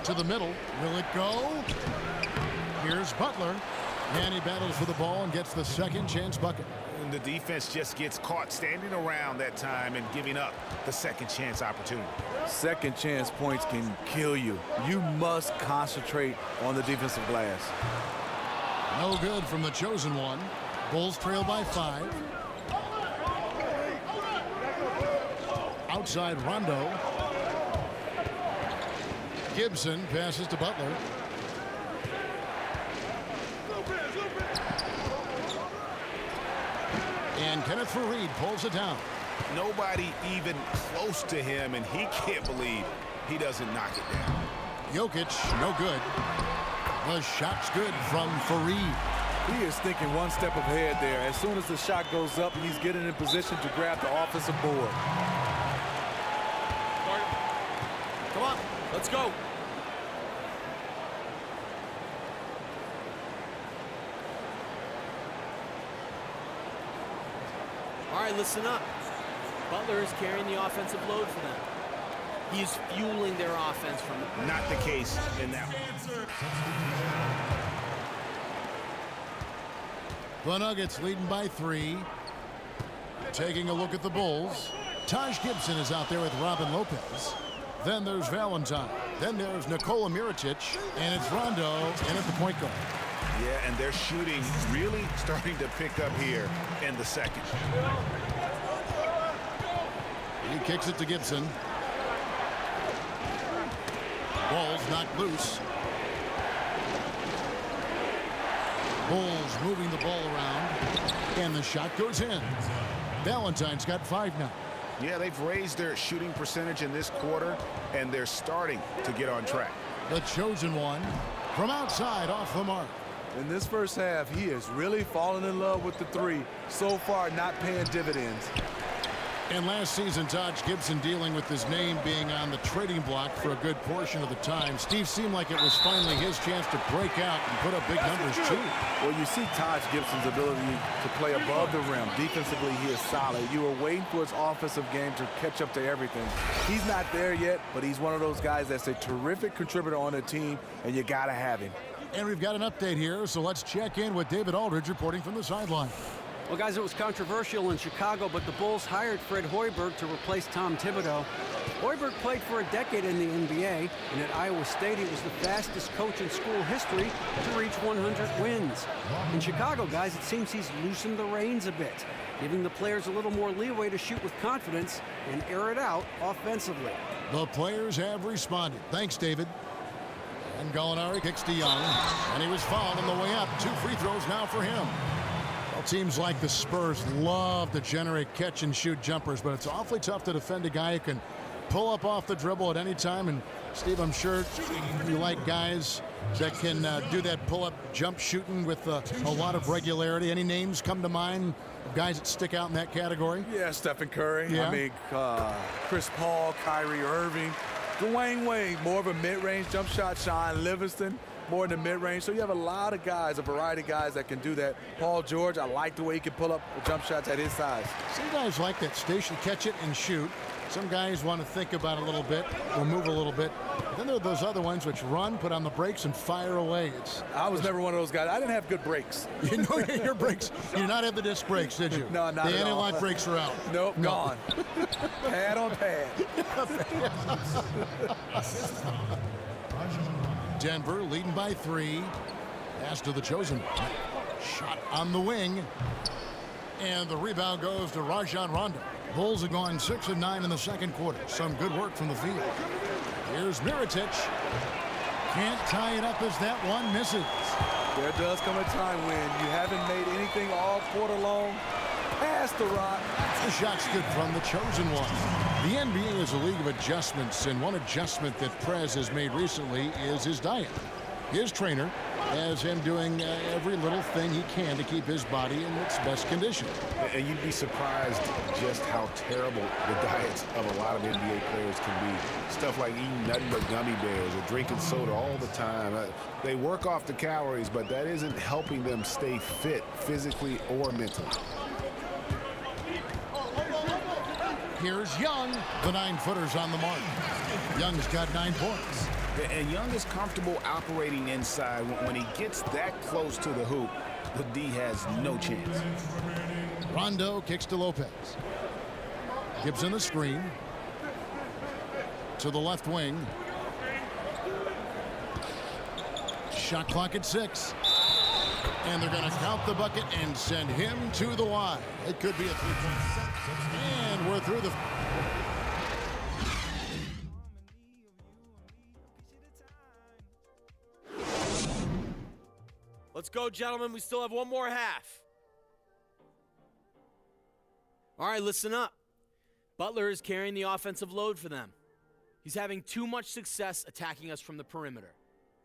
To the middle. Will it go? Here's Butler. And he battles for the ball and gets the second chance bucket. And the defense just gets caught standing around that time and giving up the second chance opportunity. Second chance points can kill you. You must concentrate on the defensive glass. No good from the chosen one. Bulls trail by 5. Outside Rondo. Gibson passes to Butler. And Kenneth Faried pulls it down. Nobody even close to him, and he can't believe he doesn't knock it down. Jokic, no good. The shot's good from Faried. He is thinking one step ahead there. As soon as the shot goes up, he's getting in position to grab the offensive board. Come on, let's go. All right, listen up. Butler is carrying the offensive load for them. He is fueling their offense from it. Not the case in that one. The Nuggets leading by 3. Taking a look at the Bulls. Taj Gibson is out there with Robin Lopez. Then there's Valentine. Then there's Nikola Mirotic. And it's Rondo in at the point guard. Yeah, and their shooting really starting to pick up here in the second. He kicks it to Gibson. Ball's knocked loose. Bulls moving the ball around. And the shot goes in. Valentine's got 5 now. Yeah, they've raised their shooting percentage in this quarter, and they're starting to get on track. The chosen one from outside off the mark. In this first half, he is really falling in love with the 3. So far, not paying dividends. And last season, Taj Gibson dealing with his name being on the trading block for a good portion of the time. Steve seemed like it was finally his chance to break out and put up big numbers too. Well, you see Taj Gibson's ability to play above the rim. Defensively, he is solid. You were waiting for his offensive game to catch up to everything. He's not there yet, but he's one of those guys that's a terrific contributor on the team, and you got to have him. And we've got an update here, so let's check in with David Aldridge reporting from the sideline. Well, guys, it was controversial in Chicago, but the Bulls hired Fred Hoiberg to replace Tom Thibodeau. Hoiberg played for a decade in the NBA, and at Iowa State, he was the fastest coach in school history to reach 100 wins. In Chicago, guys, it seems he's loosened the reins a bit, giving the players a little more leeway to shoot with confidence and air it out offensively. The players have responded. Thanks, David. And Gallinari kicks to Young, and he was fouled on the way up. 2 free throws now for him. Well, teams like the Spurs love to generate catch-and-shoot jumpers, but it's awfully tough to defend a guy who can pull up off the dribble at any time. And, Steve, I'm sure you like guys that can do that pull-up jump shooting with a lot of regularity. Any names come to mind of guys that stick out in that category? Yeah, Stephen Curry. Yeah. I mean, Chris Paul, Kyrie Irving. Dwayne Wade, more of a mid-range jump shot. Sean Livingston, more in the mid-range. So you have a lot of guys, a variety of guys that can do that. Paul George, I like the way he can pull up jump shots at his size. Some guys like that station, catch it and shoot. Some guys want to think about it a little bit or move a little bit. But then there are those other ones which run, put on the brakes, and fire away. I was never one of those guys. I didn't have good brakes. You know your brakes. You did not have the disc brakes, did you? No, not the at all. The anti-lock brakes are out. Nope, no. Gone. Pad on pad. Denver leading by 3. Pass to the chosen. Shot on the wing. And the rebound goes to Rajon Rondo. Bulls have gone 6 of 9 in the second quarter. Some good work from the field. Here's Mirotic. Can't tie it up as that one misses. There does come a time when you haven't made anything all quarter long. Pass the rock. The shot's good from the chosen one. The NBA is a league of adjustments, and one adjustment that Prez has made recently is his diet. His trainer has him doing every little thing he can to keep his body in its best condition. And you'd be surprised just how terrible the diets of a lot of NBA players can be. Stuff like eating nothing but gummy bears or drinking soda all the time. They work off the calories, but that isn't helping them stay fit physically or mentally. Here's Young. The 9-footer's on the mark. Young's got 9 points. And Young is comfortable operating inside. When he gets that close to the hoop, the D has no chance. Rondo kicks to Lopez. Gibson the screen. To the left wing. Shot clock at 6. And they're going to count the bucket and send him to the line. It could be a 3-point. And we're through the... Let's go, gentlemen. We still have one more half. All right, listen up. Butler is carrying the offensive load for them. He's having too much success attacking us from the perimeter.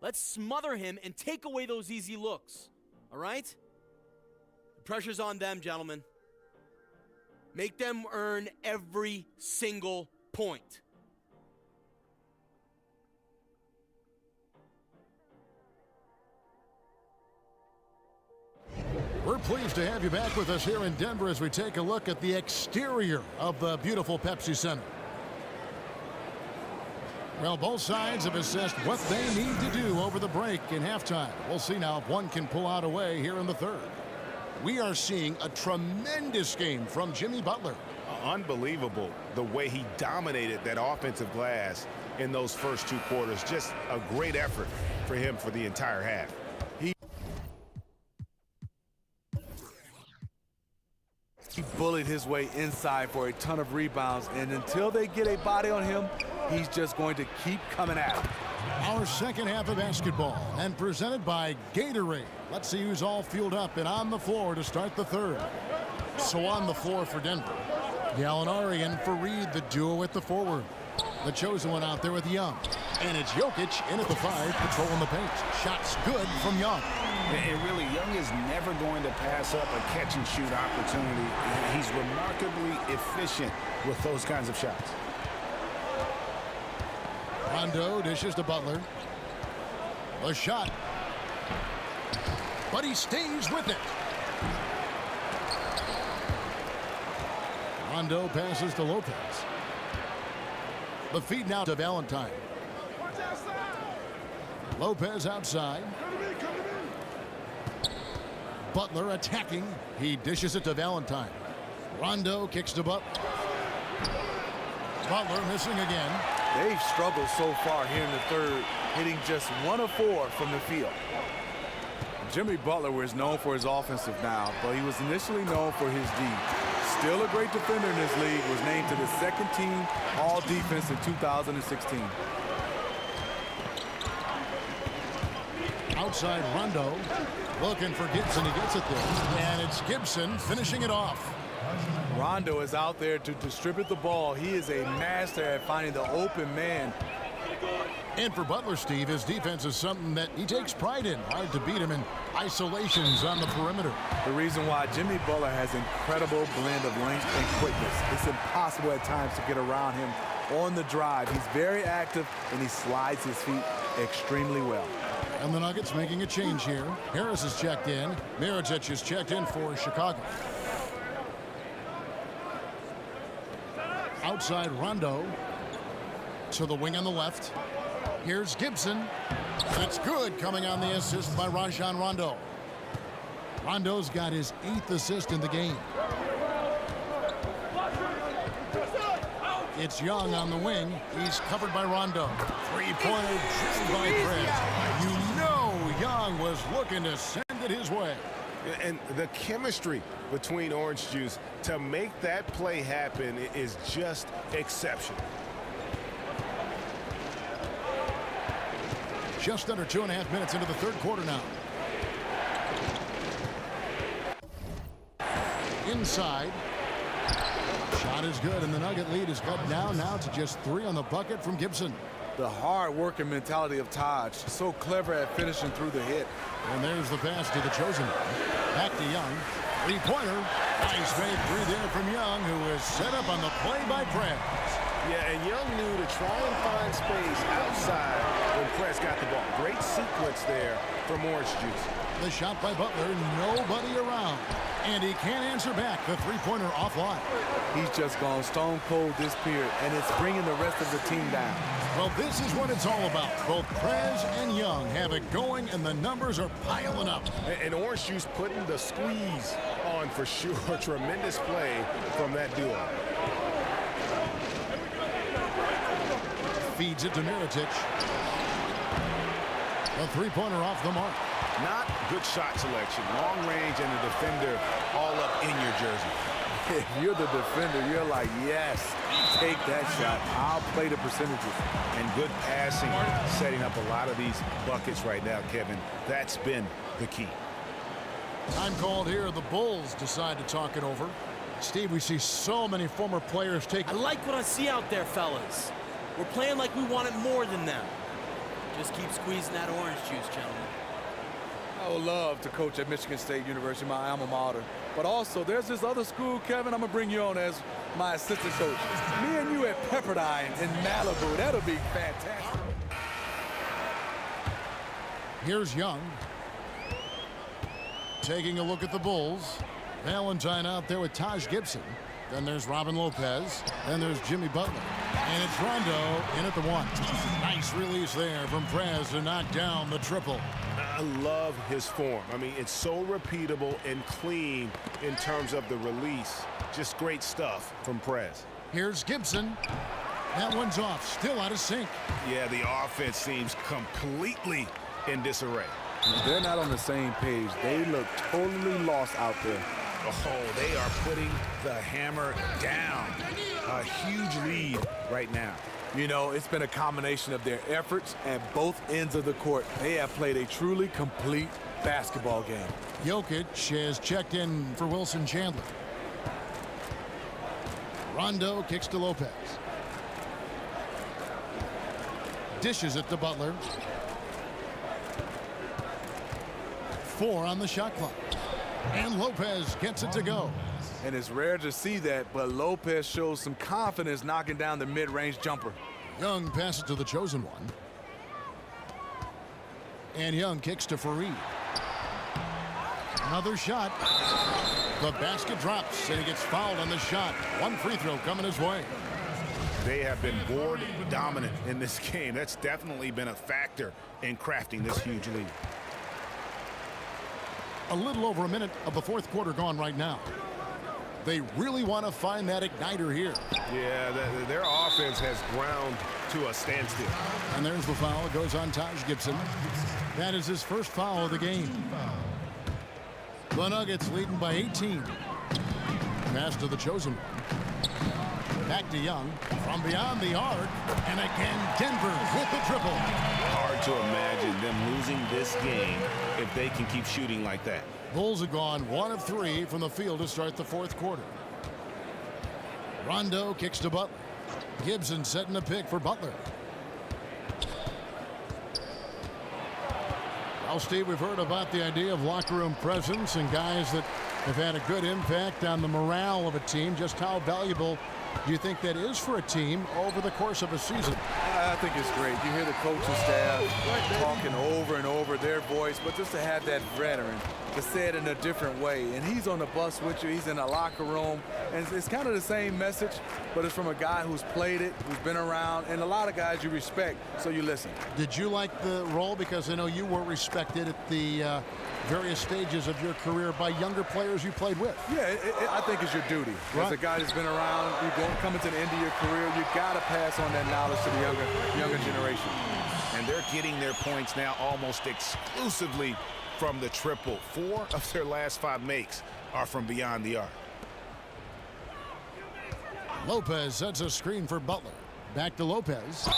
Let's smother him and take away those easy looks. All right? The pressure's on them, gentlemen. Make them earn every single point. We're pleased to have you back with us here in Denver as we take a look at the exterior of the beautiful Pepsi Center. Well, both sides have assessed what they need to do over the break in halftime. We'll see now if one can pull out a way here in the third. We are seeing a tremendous game from Jimmy Butler. Unbelievable the way he dominated that offensive glass in those first 2 quarters. Just a great effort for him for the entire half. He bullied his way inside for a ton of rebounds, and until they get a body on him, he's just going to keep coming at him. Our second half of basketball, and presented by Gatorade. Let's see who's all fueled up and on the floor to start the third. So on the floor for Denver, Gallinari and Fareed, the duo at the forward. The chosen one out there with Young. And it's Jokic in at the 5, patrolling the paint. Shots good from Young. And really, Young is never going to pass up a catch-and-shoot opportunity. He's remarkably efficient with those kinds of shots. Rondo dishes to Butler. A shot. But he stays with it. Rondo passes to Lopez. The feed now to Valentine. Lopez outside. Butler attacking. He dishes it to Valentine. Rondo kicks to Butler. Butler missing again. They've struggled so far here in the third, hitting just 1 of 4 from the field. Jimmy Butler is known for his offensive now, but he was initially known for his D. Still a great defender in this league, was named to the second team all defense in 2016. Outside Rondo, looking for Gibson. He gets it there. And it's Gibson finishing it off. Rondo is out there to distribute the ball. He is a master at finding the open man. And for Butler, Steve, his defense is something that he takes pride in. Hard to beat him in isolations on the perimeter. The reason why Jimmy Butler has incredible blend of length and quickness. It's impossible at times to get around him on the drive. He's very active, and he slides his feet extremely well. And the Nuggets making a change here. Harris is checked in. Mirotic is checked in for Chicago. Outside Rondo to the wing on the left. Here's Gibson. That's good, coming on the assist by Rajon Rondo. Rondo's got his 8th assist in the game. It's Young on the wing. He's covered by Rondo. Three-pointer drilled by Fred. You know Young was looking to send it his way. And the chemistry between Orange Juice to make that play happen is just exceptional. Just under 2.5 minutes into the third quarter now. Inside. Shot is good, and the Nugget lead is cut down now to just 3 on the bucket from Gibson. The hard-working mentality of Taj, so clever at finishing through the hit. And there's the pass to the chosen one. Back to Young. Three-pointer. Nice made 3 there from Young, who is set up on the play by Prez. Yeah, and Young knew to try and find space outside when Prez got the ball. Great sequence there from Orange Juice. The shot by Butler, nobody around. And he can't answer back. The three-pointer offline. He's just gone stone cold this period, and it's bringing the rest of the team down. Well, this is what it's all about. Both Prez and Young have it going, and the numbers are piling up. And Orange Juice putting the squeeze on for sure. Tremendous play from that duo. Feeds it to Mirotic. A three-pointer off the mark. Not good shot selection. Long range and the defender all up in your jersey. If you're the defender, you're like, yes, take that shot. I'll play the percentages. And good passing, setting up a lot of these buckets right now, Kevin. That's been the key. Time called here. The Bulls decide to talk it over. Steve, we see so many former players take. I like what I see out there, fellas. We're playing like we want it more than them. Just keep squeezing that orange juice, gentlemen. I would love to coach at Michigan State University, my alma mater. But also, there's this other school, Kevin, I'm going to bring you on as my assistant coach. Me and you at Pepperdine in Malibu. That'll be fantastic. Here's Young. Taking a look at the Bulls. Valentine out there with Taj Gibson. Then there's Robin Lopez. Then there's Jimmy Butler. And it's Rondo in at the one. Nice release there from Prez to knock down the triple. I love his form. I mean, it's so repeatable and clean in terms of the release. Just great stuff from Prez. Here's Gibson. That one's off. Still out of sync. Yeah, the offense seems completely in disarray. They're not on the same page. They look totally lost out there. Oh, they are putting the hammer down. A huge lead right now. You know, it's been a combination of their efforts at both ends of the court. They have played a truly complete basketball game. Jokic has checked in for Wilson Chandler. Rondo kicks to Lopez. Dishes it to Butler. 4 on the shot clock. And Lopez gets it to go. And it's rare to see that, but Lopez shows some confidence knocking down the mid-range jumper. Young passes to the chosen one. And Young kicks to Fareed. Another shot. The basket drops, and he gets fouled on the shot. One free throw coming his way. They have been board dominant in this game. That's definitely been a factor in crafting this huge lead. A little over a minute of the fourth quarter gone right now. They really want to find that igniter here. Yeah, their offense has ground to a standstill. And there's the foul. It goes on Taj Gibson. That is his first foul of the game. The Nuggets leading by 18. Pass to the chosen one. Back to Young. From beyond the arc. And again, Denver with the triple. Hard to imagine them losing this game if they can keep shooting like that. Bulls have gone 1 of 3 from the field to start the fourth quarter. Rondo kicks to Butler. Gibson setting a pick for Butler. Well, Steve, we've heard about the idea of locker room presence and guys that have had a good impact on the morale of a team. Just how valuable do you think that is for a team over the course of a season? I think it's great. You hear the coaching staff talking over and over their voice, but just to have that veteran to say it in a different way. And he's on the bus with you. He's in the locker room. And it's kind of the same message, but it's from a guy who's played it, who's been around, and a lot of guys you respect, so you listen. Did you like the role? Because I know you were respected at the various stages of your career by younger players you played with. Yeah, I think it's your duty. Right. As a guy that's been around, you're coming to the end of your career, you got to pass on that knowledge to the younger generation. And they're getting their points now almost exclusively from the triple. 4 of their last 5 makes are from beyond the arc. Lopez sets a screen for Butler. Back to Lopez.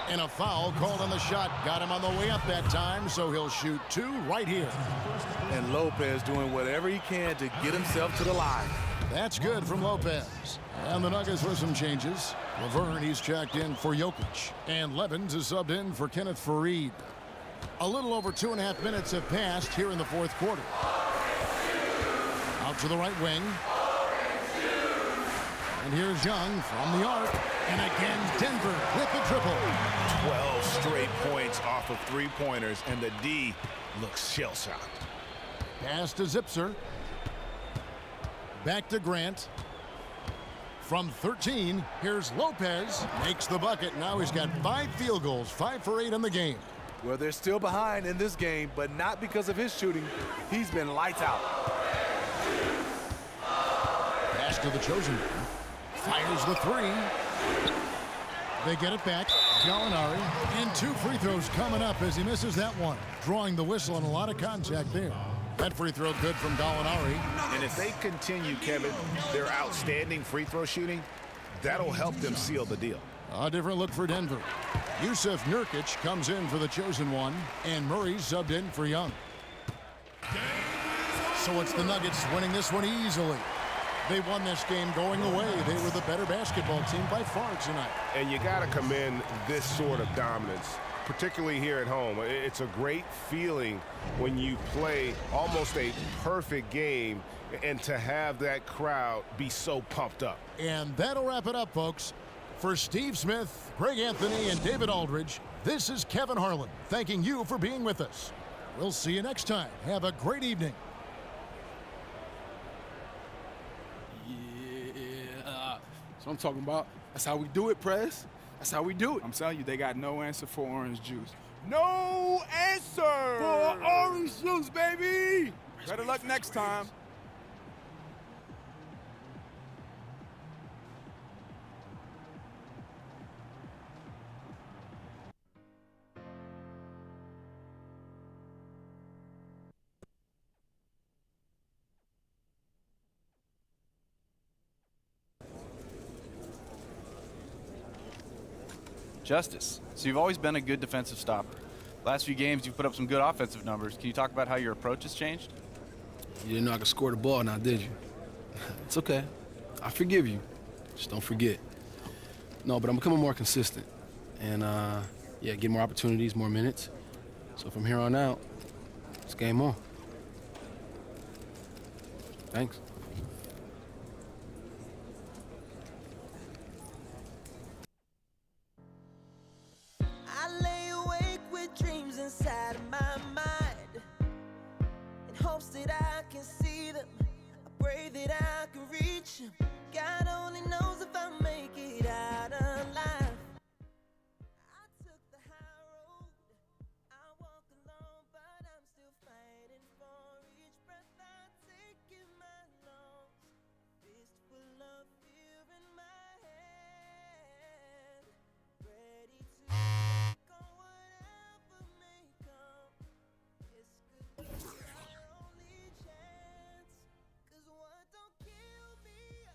And a foul called on the shot. Got him on the way up that time, so he'll shoot 2 right here. And Lopez doing whatever he can to get himself to the line. That's good from Lopez. And the Nuggets with some changes. Laverne, he's checked in for Jokic. And Levens is subbed in for Kenneth Fareed. A little over 2.5 minutes have passed here in the fourth quarter. Out to the right wing. And here's Young from the arc. And again, Denver with the triple. 12 straight points off of 3-pointers, and the D looks shell-shocked. Pass to Zipser. Back to Grant. From 13, here's Lopez. Makes the bucket. Now he's got 5 field goals, 5 for 8 in the game. Well, they're still behind in this game, but not because of his shooting. He's been lights out. Pass to the chosen one. Fires the 3. They get it back. Gallinari. And 2 free throws coming up as he misses that one. Drawing the whistle and a lot of contact there. That free throw good from Gallinari. And if they continue, Kevin, their outstanding free throw shooting, that'll help them seal the deal. A different look for Denver. Yusuf Nurkic comes in for the chosen one, and Murray subbed in for Young. So it's the Nuggets winning this one easily. They won this game going away. They were the better basketball team by far tonight. And you got to commend this sort of dominance, particularly here at home. It's a great feeling when you play almost a perfect game and to have that crowd be so pumped up. And that'll wrap it up, folks. For Steve Smith, Greg Anthony, and David Aldridge, this is Kevin Harlan thanking you for being with us. We'll see you next time. Have a great evening. That's what I'm talking about. That's how we do it, Press. That's how we do it. I'm telling you, they got no answer for orange juice. No answer for orange juice, baby. Better luck next time. Justice. So you've always been a good defensive stopper. Last few games, you've put up some good offensive numbers. Can you talk about how your approach has changed? You didn't know I could score the ball now, did you? It's okay. I forgive you. Just don't forget. No, but I'm becoming more consistent. And, yeah, get more opportunities, more minutes. So from here on out, it's game on. Thanks. I lay awake with dreams inside of my mind, in hopes that I can see them. I pray that I can reach them. God only knows if I make it out alive. I took the high road, I walk alone, but I'm still fighting for each breath I take in my lungs. Fistful of fear in my head, ready to take on whatever may come. This could be our only chance, 'cause what don't kill me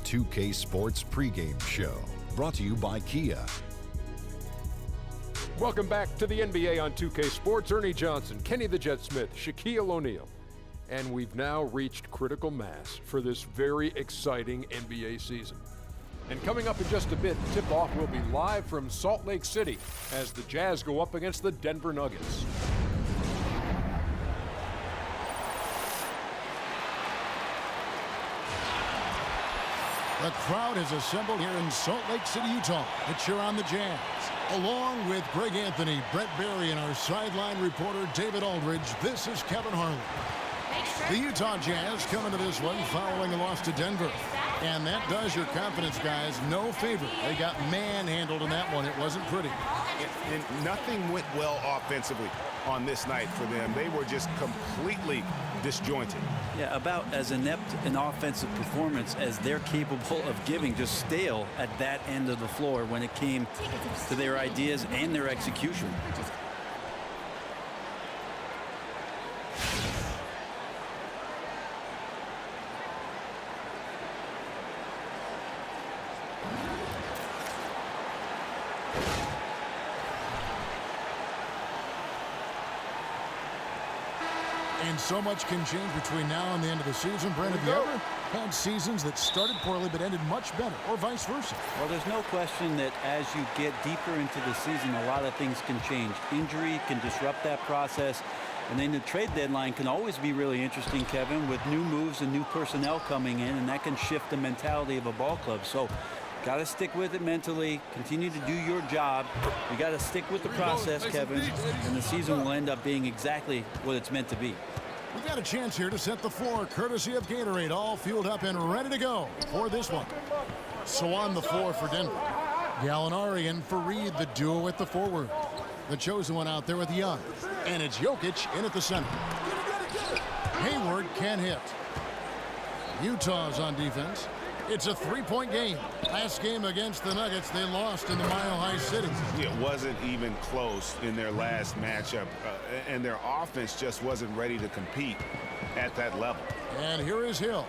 2K Sports pregame show, brought to you by Kia. Welcome back to the NBA on 2K Sports. Ernie Johnson, Kenny the Jet Smith, Shaquille O'Neal. And we've now reached critical mass for this very exciting NBA season. And coming up in just a bit, tip-off will be live from Salt Lake City as the Jazz go up against the Denver Nuggets. The crowd has assembled here in Salt Lake City, Utah to cheer on the Jazz. Along with Greg Anthony, Brett Barry, and our sideline reporter David Aldridge, this is Kevin Harlan. The Utah Jazz come into this one following a loss to Denver. And that does your confidence guys no favor. They got manhandled in that one. It wasn't pretty. And nothing went well offensively on this night for them. They were just completely disjointed. Yeah, about as inept an offensive performance as they're capable of giving, just stale at that end of the floor when it came to their ideas and their execution. And so much can change between now and the end of the season. Brent, have you ever had seasons that started poorly but ended much better, or vice versa? Well, there's no question that as you get deeper into the season, a lot of things can change. Injury can disrupt that process. And then the trade deadline can always be really interesting, Kevin, with new moves and new personnel coming in, and that can shift the mentality of a ball club. So got to stick with it mentally, continue to do your job. You got to stick with the process, Kevin, and the season will end up being exactly what it's meant to be. We've got a chance here to set the floor, courtesy of Gatorade, all fueled up and ready to go for this one. So on the floor for Denver, Gallinari and Fareed, the duo at the forward. The chosen one out there with Young, and it's Jokic in at the center. Hayward can't hit. Utah's on defense. It's a three-point game. Last game against the Nuggets, they lost in the Mile High City. It wasn't even close in their last matchup, and their offense just wasn't ready to compete at that level. And here is Hill.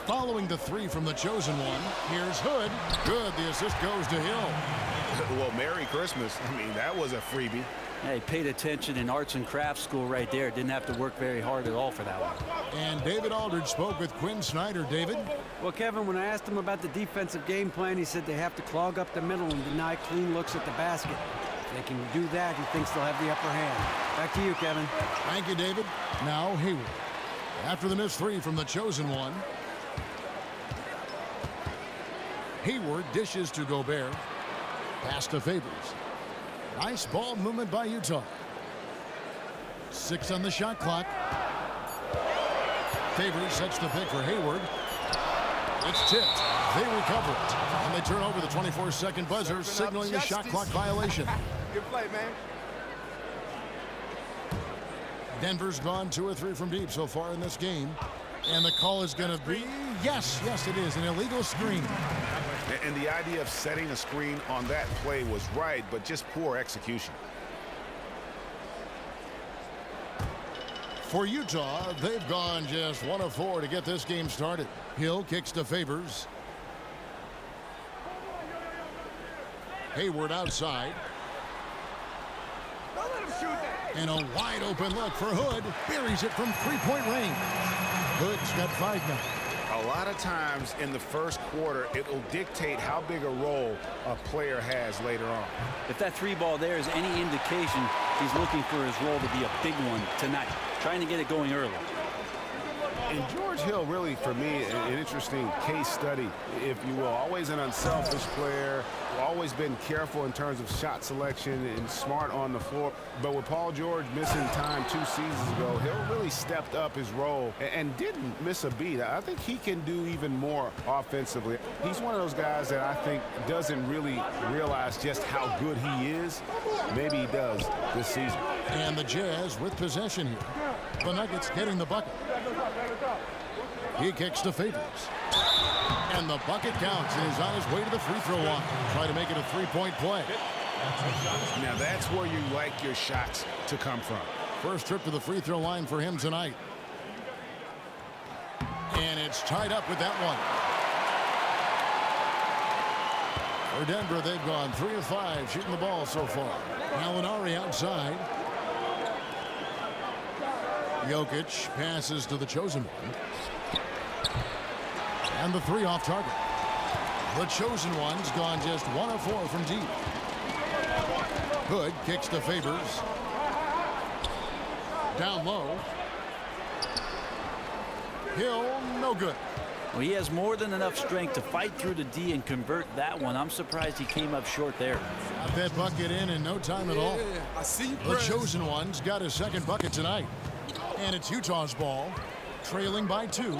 Following the three from the chosen one, here's Hood. Good, the assist goes to Hill. Well, Merry Christmas. I mean, that was a freebie. Yeah, he paid attention in arts and crafts school right there. Didn't have to work very hard at all for that one. And David Aldridge spoke with Quinn Snyder. David? Well, Kevin, when I asked him about the defensive game plan, he said they have to clog up the middle and deny clean looks at the basket. If they can do that, he thinks they'll have the upper hand. Back to you, Kevin. Thank you, David. Now Hayward. After the missed three from the chosen one, Hayward dishes to Gobert. Pass to Favors. Nice ball movement by Utah. 6 on the shot clock. Favors sets the pick for Hayward. It's tipped. They recover it. And they turn over the 24-second buzzer, signaling the shot clock violation. Good play, man. Denver's gone 2 or 3 from deep so far in this game. And the call is going to be, yes, it is, an illegal screen. And the idea of setting a screen on that play was right, but just poor execution. For Utah, they've gone just 1 of 4 to get this game started. Hill kicks to Favors. Hayward outside. And a wide open look for Hood. Buries it from three-point range. Hood's got 5 now. A lot of times in the first quarter, it will dictate how big a role a player has later on. If that 3 ball there is any indication, he's looking for his role to be a big one tonight, trying to get it going early. And George Hill, really, for me, an interesting case study, if you will. Always an unselfish player, always been careful in terms of shot selection and smart on the floor. But with Paul George missing time 2 seasons ago, Hill really stepped up his role and didn't miss a beat. I think he can do even more offensively. He's one of those guys that I think doesn't really realize just how good he is. Maybe he does this season. And the Jazz with possession here. The Nuggets getting the bucket. He kicks to Favors. And the bucket counts, and he's on his way to the free throw line. Try to make it a 3-point play. Now that's where you like your shots to come from. First trip to the free throw line for him tonight. And it's tied up with that one. For Denver, they've gone 3 of 5 shooting the ball so far. Gallinari outside. Jokic passes to the chosen one. And the 3 off target. The chosen one's gone just 1 of 4 from deep. Hood kicks to Favors. Down low. Hill, no good. Well, he has more than enough strength to fight through the D and convert that one. I'm surprised he came up short there. Got that bucket in no time at all. I see you, The chosen one's got his 2nd bucket tonight. And it's Utah's ball, trailing by 2.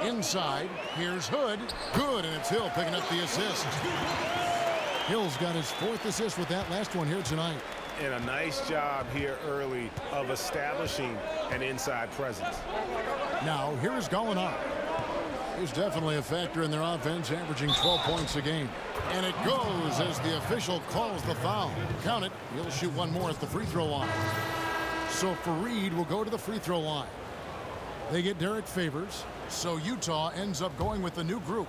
Inside, here's Hood. Good, and it's Hill picking up the assist. Hill's got his 4th assist with that last one here tonight. And a nice job here early of establishing an inside presence. Now, here's Gallinari. He's definitely a factor in their offense, averaging 12 points a game. And it goes as the official calls the foul. Count it. He'll shoot one more at the free throw line. So Faried will go to the free throw line. They get Derek Favors. So Utah ends up going with the new group.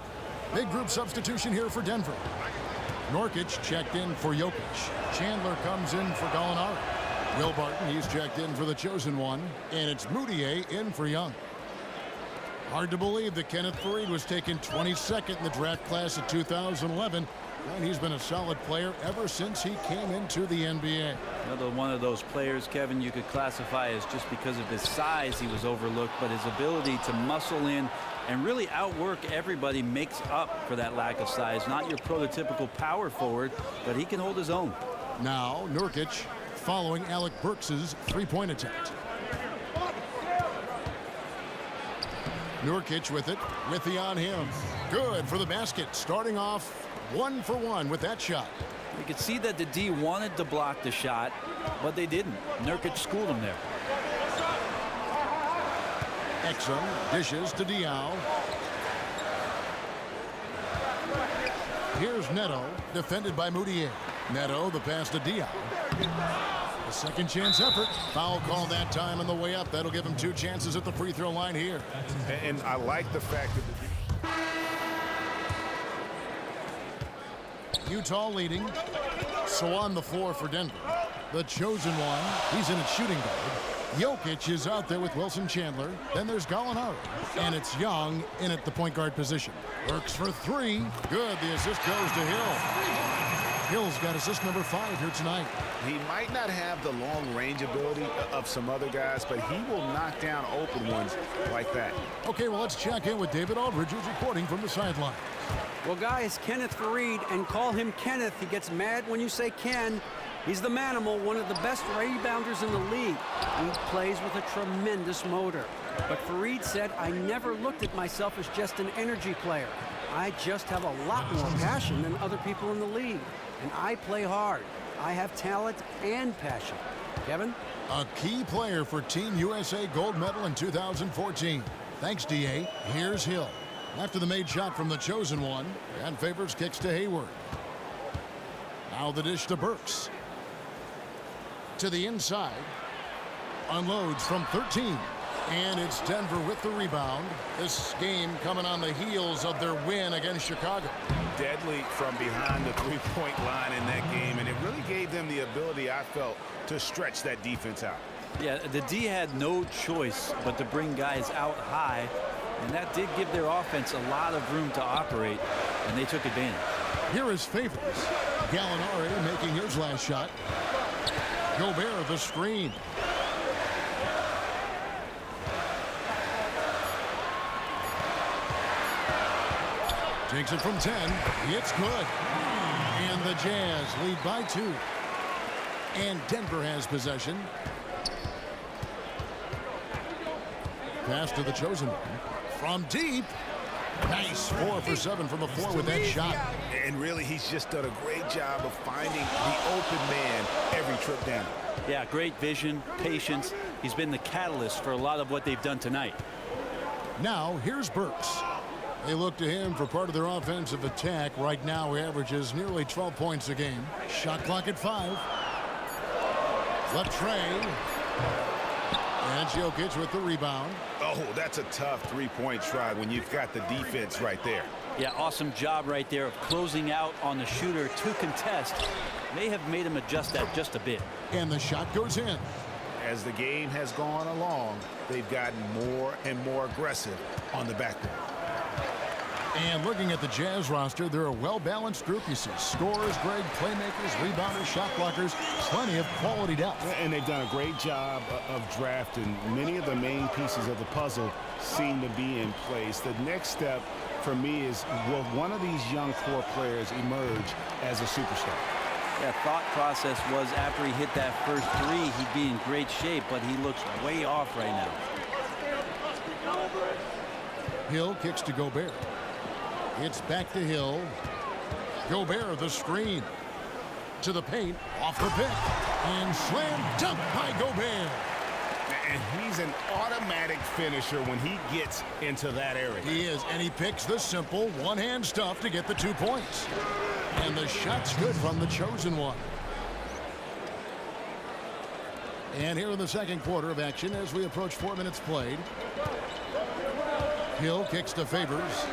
Big group substitution here for Denver. Nurkic checked in for Jokic. Chandler comes in for Gallinari. Will Barton, he's checked in for the chosen one. And it's Moutier in for Young. Hard to believe that Kenneth Faried was taken 22nd in the draft class of 2011. And he's been a solid player ever since he came into the NBA. Another one of those players, Kevin, you could classify as just because of his size he was overlooked, but his ability to muscle in and really outwork everybody makes up for that lack of size. Not your prototypical power forward, but he can hold his own. Now Nurkic following Alec Burks' three-point attempt. Nurkic with it, with the on him. Good for the basket, starting off 1 for 1 with that shot. You could see that the D wanted to block the shot, but they didn't. Nurkic schooled him there. Exum dishes to Diaw. Here's Neto, defended by Moutier. Neto, the pass to Diaw. A second chance effort. Foul call that time on the way up. That'll give him 2 chances at the free throw line here. And I like the fact that Utah leading. So on the floor for Denver. The chosen one, he's in at shooting guard. Jokic is out there with Wilson Chandler. Then there's Gallinari. And it's Young in at the point guard position. Works for 3. Good. The assist goes to Hill. Hill's got assist number 5 here tonight. he might not have the long range ability of some other guys, but he will knock down open ones like that. Okay, well, let's check in with David Aldridge, who's reporting from the sideline. Well, guys, Kenneth Faried, and call him Kenneth. He gets mad when you say Ken. He's the manimal, one of the best rebounders in the league. He plays with a tremendous motor. But Faried said, I never looked at myself as just an energy player. I just have a lot more passion than other people in the league. And I play hard. I have talent and passion. Kevin? A key player for Team USA gold medal in 2014. Thanks, D.A. Here's Hill. After the made shot from the chosen one, and Favors kicks to Hayward. Now the dish to Burks. To the inside. Unloads from 13. And it's Denver with the rebound. This game coming on the heels of their win against Chicago. Deadly from behind the three-point line in that game, and it really gave them the ability, I felt, to stretch that defense out. Yeah, the D had no choice but to bring guys out high, and that did give their offense a lot of room to operate, and they took advantage. Here is Favors. Gallinari making his last shot. Gobert the screen. Takes it from 10. It's good. And the Jazz lead by 2. And Denver has possession. Pass to the chosen one. From deep. Nice 4 for 7 from the floor with that shot. And really, he's just done a great job of finding the open man every trip down. Yeah, great vision, patience. He's been the catalyst for a lot of what they've done tonight. Now, here's Burks. They look to him for part of their offensive attack. Right now, he averages nearly 12 points a game. Shot clock at 5. Left tray. And Jokic with the rebound. Oh, that's a tough three-point try when you've got the defense right there. Yeah, awesome job right there of closing out on the shooter to contest. May have made him adjust that just a bit. And the shot goes in. As the game has gone along, they've gotten more and more aggressive on the backboard. And looking at the Jazz roster, they're a well-balanced group. You see scorers, Greg, playmakers, rebounders, shot blockers, plenty of quality depth. And they've done a great job of drafting. Many of the main pieces of the puzzle seem to be in place. The next step for me is, will one of these young core players emerge as a superstar? That thought process was after he hit that first three, he'd be in great shape, but he looks way off right now. Hill kicks to Gobert. It's back to Hill. Gobert, the screen. To the paint, off the pick. And slam dunk by Gobert. And he's an automatic finisher when he gets into that area. He is, and he picks the simple one-hand stuff to get the 2 points. And the shot's good from the chosen one. And here in the second quarter of action as we approach 4 minutes played. Hill kicks to Favors.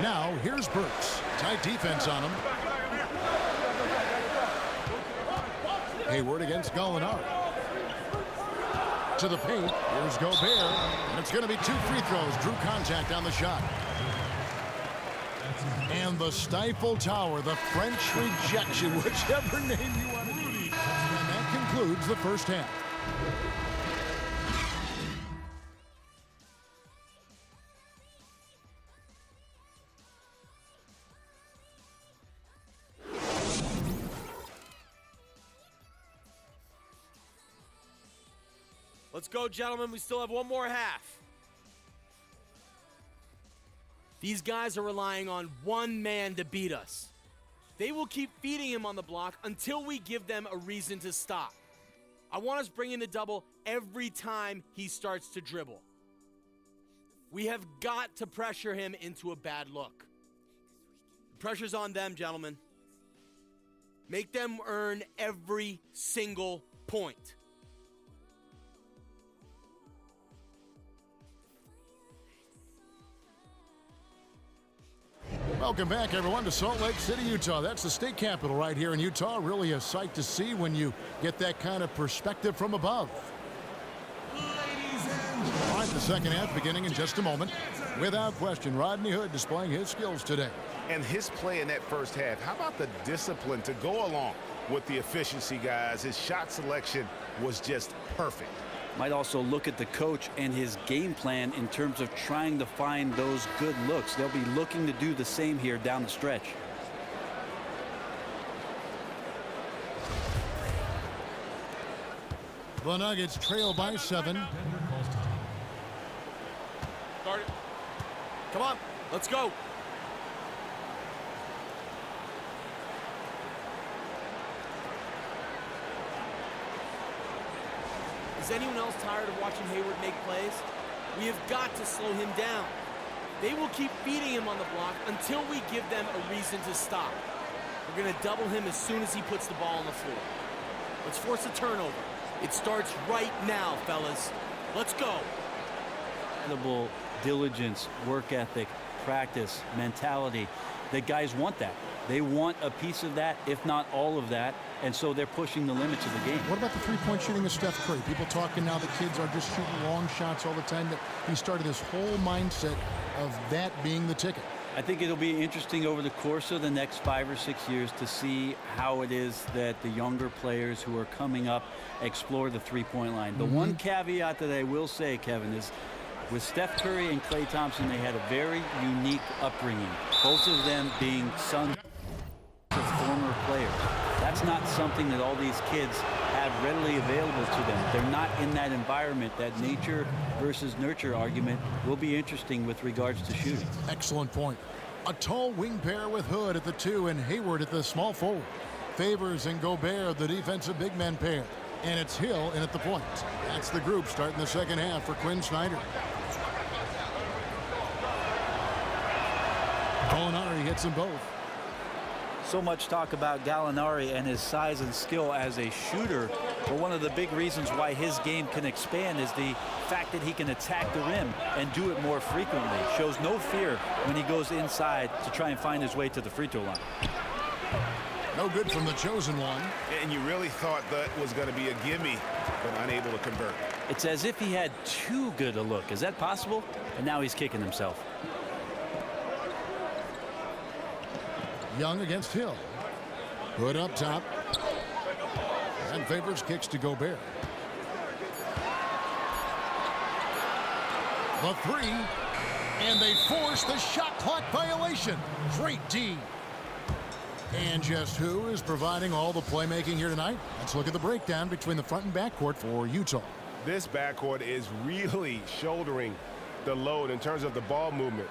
Now here's Burks. Tight defense on him. Hayward against Gallinari. To the paint. Here's Gobert. And it's going to be 2 free throws. Drew contact on the shot. And the Stifle Tower, the French rejection, whichever name you want to use. And that concludes the first half. Let's go, gentlemen. We still have one more half. These guys are relying on one man to beat us. They will keep feeding him on the block until we give them a reason to stop. I want us bringing the double every time he starts to dribble. We have got to pressure him into a bad look. The pressure's on them, gentlemen. Make them earn every single point. Welcome back, everyone, to Salt Lake City, Utah. That's the state capital right here in Utah. Really a sight to see when you get that kind of perspective from above. All right, the second half beginning in just a moment. Without question, Rodney Hood displaying his skills today. And his play in that first half, how about the discipline to go along with the efficiency, guys? His shot selection was just perfect. Might also look at the coach and his game plan in terms of trying to find those good looks. They'll be looking to do the same here down the stretch. The Nuggets trail by 7. Start it. Come on, let's go. Is anyone else tired of watching Hayward make plays? We have got to slow him down. They will keep feeding him on the block until we give them a reason to stop. We're going to double him as soon as he puts the ball on the floor. Let's force a turnover. It starts right now, fellas. Let's go. Incredible diligence, work ethic, practice, mentality. The guys want that. They want a piece of that, if not all of that, and so they're pushing the limits of the game. What about the three-point shooting of Steph Curry? People talking now the kids are just shooting long shots all the time. That he started this whole mindset of that being the ticket. I think it'll be interesting over the course of the next 5 or 6 years to see how it is that the younger players who are coming up explore the three-point line. The one caveat that I will say, Kevin, is with Steph Curry and Klay Thompson, they had a very unique upbringing, both of them being sons of former players. That's not something that all these kids have readily available to them. They're not in that environment. That nature versus nurture argument will be interesting with regards to shooting. Excellent point. A tall wing pair with Hood at the 2 and Hayward at the small forward. Favors and Gobert, the defensive big man pair. And it's Hill in at the point. That's the group starting the second half for Quinn Snyder. Gallinari hits them both. So much talk about Gallinari and his size and skill as a shooter, but one of the big reasons why his game can expand is the fact that he can attack the rim and do it more frequently. Shows no fear when he goes inside to try and find his way to the free throw line. No good from the chosen one. And you really thought that was going to be a gimme, but unable to convert. It's as if he had too good a look. Is that possible? And now he's kicking himself. Young against Hill. Good up top. And Favors kicks to Gobert. The three. And they force the shot clock violation. Great D. And just who is providing all the playmaking here tonight? Let's look at the breakdown between the front and backcourt for Utah. This backcourt is really shouldering the load in terms of the ball movement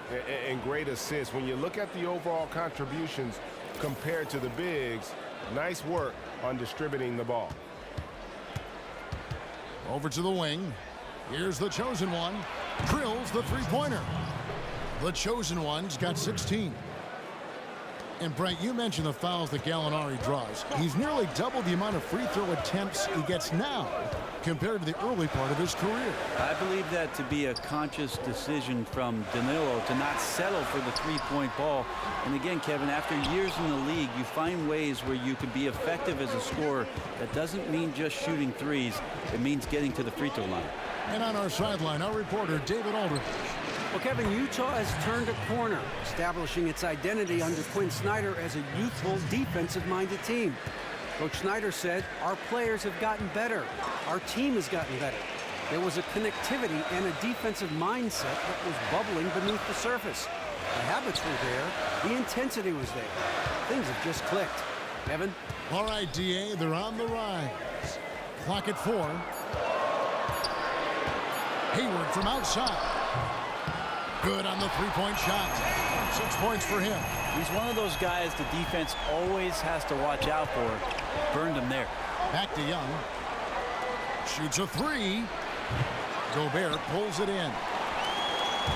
and great assists. When you look at the overall contributions compared to the bigs, nice work on distributing the ball. Over to the wing. Here's the chosen one. Drills the three-pointer. The chosen one's got 16. And Brent, you mentioned the fouls that Gallinari draws. He's nearly double the amount of free throw attempts he gets now compared to the early part of his career. I believe that to be a conscious decision from Danilo to not settle for the three-point ball. And again, Kevin, after years in the league, you find ways where you can be effective as a scorer. That doesn't mean just shooting threes. It means getting to the free throw line. And on our sideline, our reporter, David Aldridge. Well, Kevin, Utah has turned a corner, establishing its identity under Quinn Snyder as a youthful, defensive-minded team. Coach Snyder said, our players have gotten better. Our team has gotten better. There was a connectivity and a defensive mindset that was bubbling beneath the surface. The habits were there. The intensity was there. Things have just clicked. Kevin? All right, DA, they're on the rise. Clock at 4. Hayward from outside. Good on the three-point shot. 6 points for him. He's one of those guys the defense always has to watch out for. Burned him there. Back to Young. Shoots a three. Gobert pulls it in.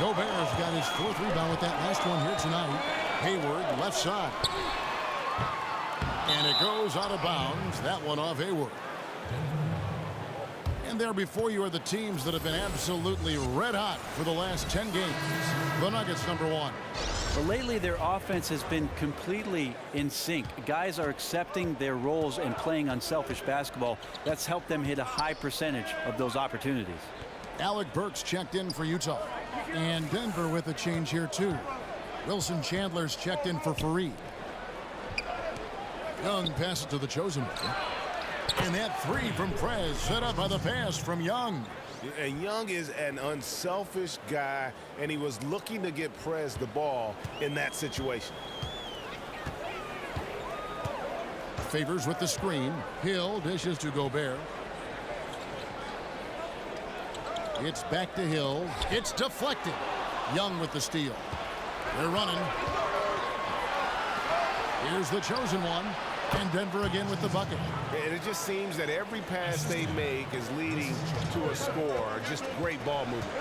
Gobert's got his 4th rebound with that last one here tonight. Hayward, left side. And it goes out of bounds. That one off Hayward. And there before you are the teams that have been absolutely red hot for the last 10 games. The Nuggets, number 1. But lately, their offense has been completely in sync. Guys are accepting their roles and playing unselfish basketball. That's helped them hit a high percentage of those opportunities. Alec Burks checked in for Utah. And Denver with a change here, too. Wilson Chandler's checked in for Fareed. Young passes to the chosen one. And that three from Prez set up by the pass from Young. And Young is an unselfish guy, and he was looking to get Prez the ball in that situation. Favors with the screen. Hill dishes to Gobert. It's back to Hill. It's deflected. Young with the steal. They're running. Here's the chosen one. And Denver again with the bucket. And it just seems that every pass they make is leading to a score. Just great ball movement.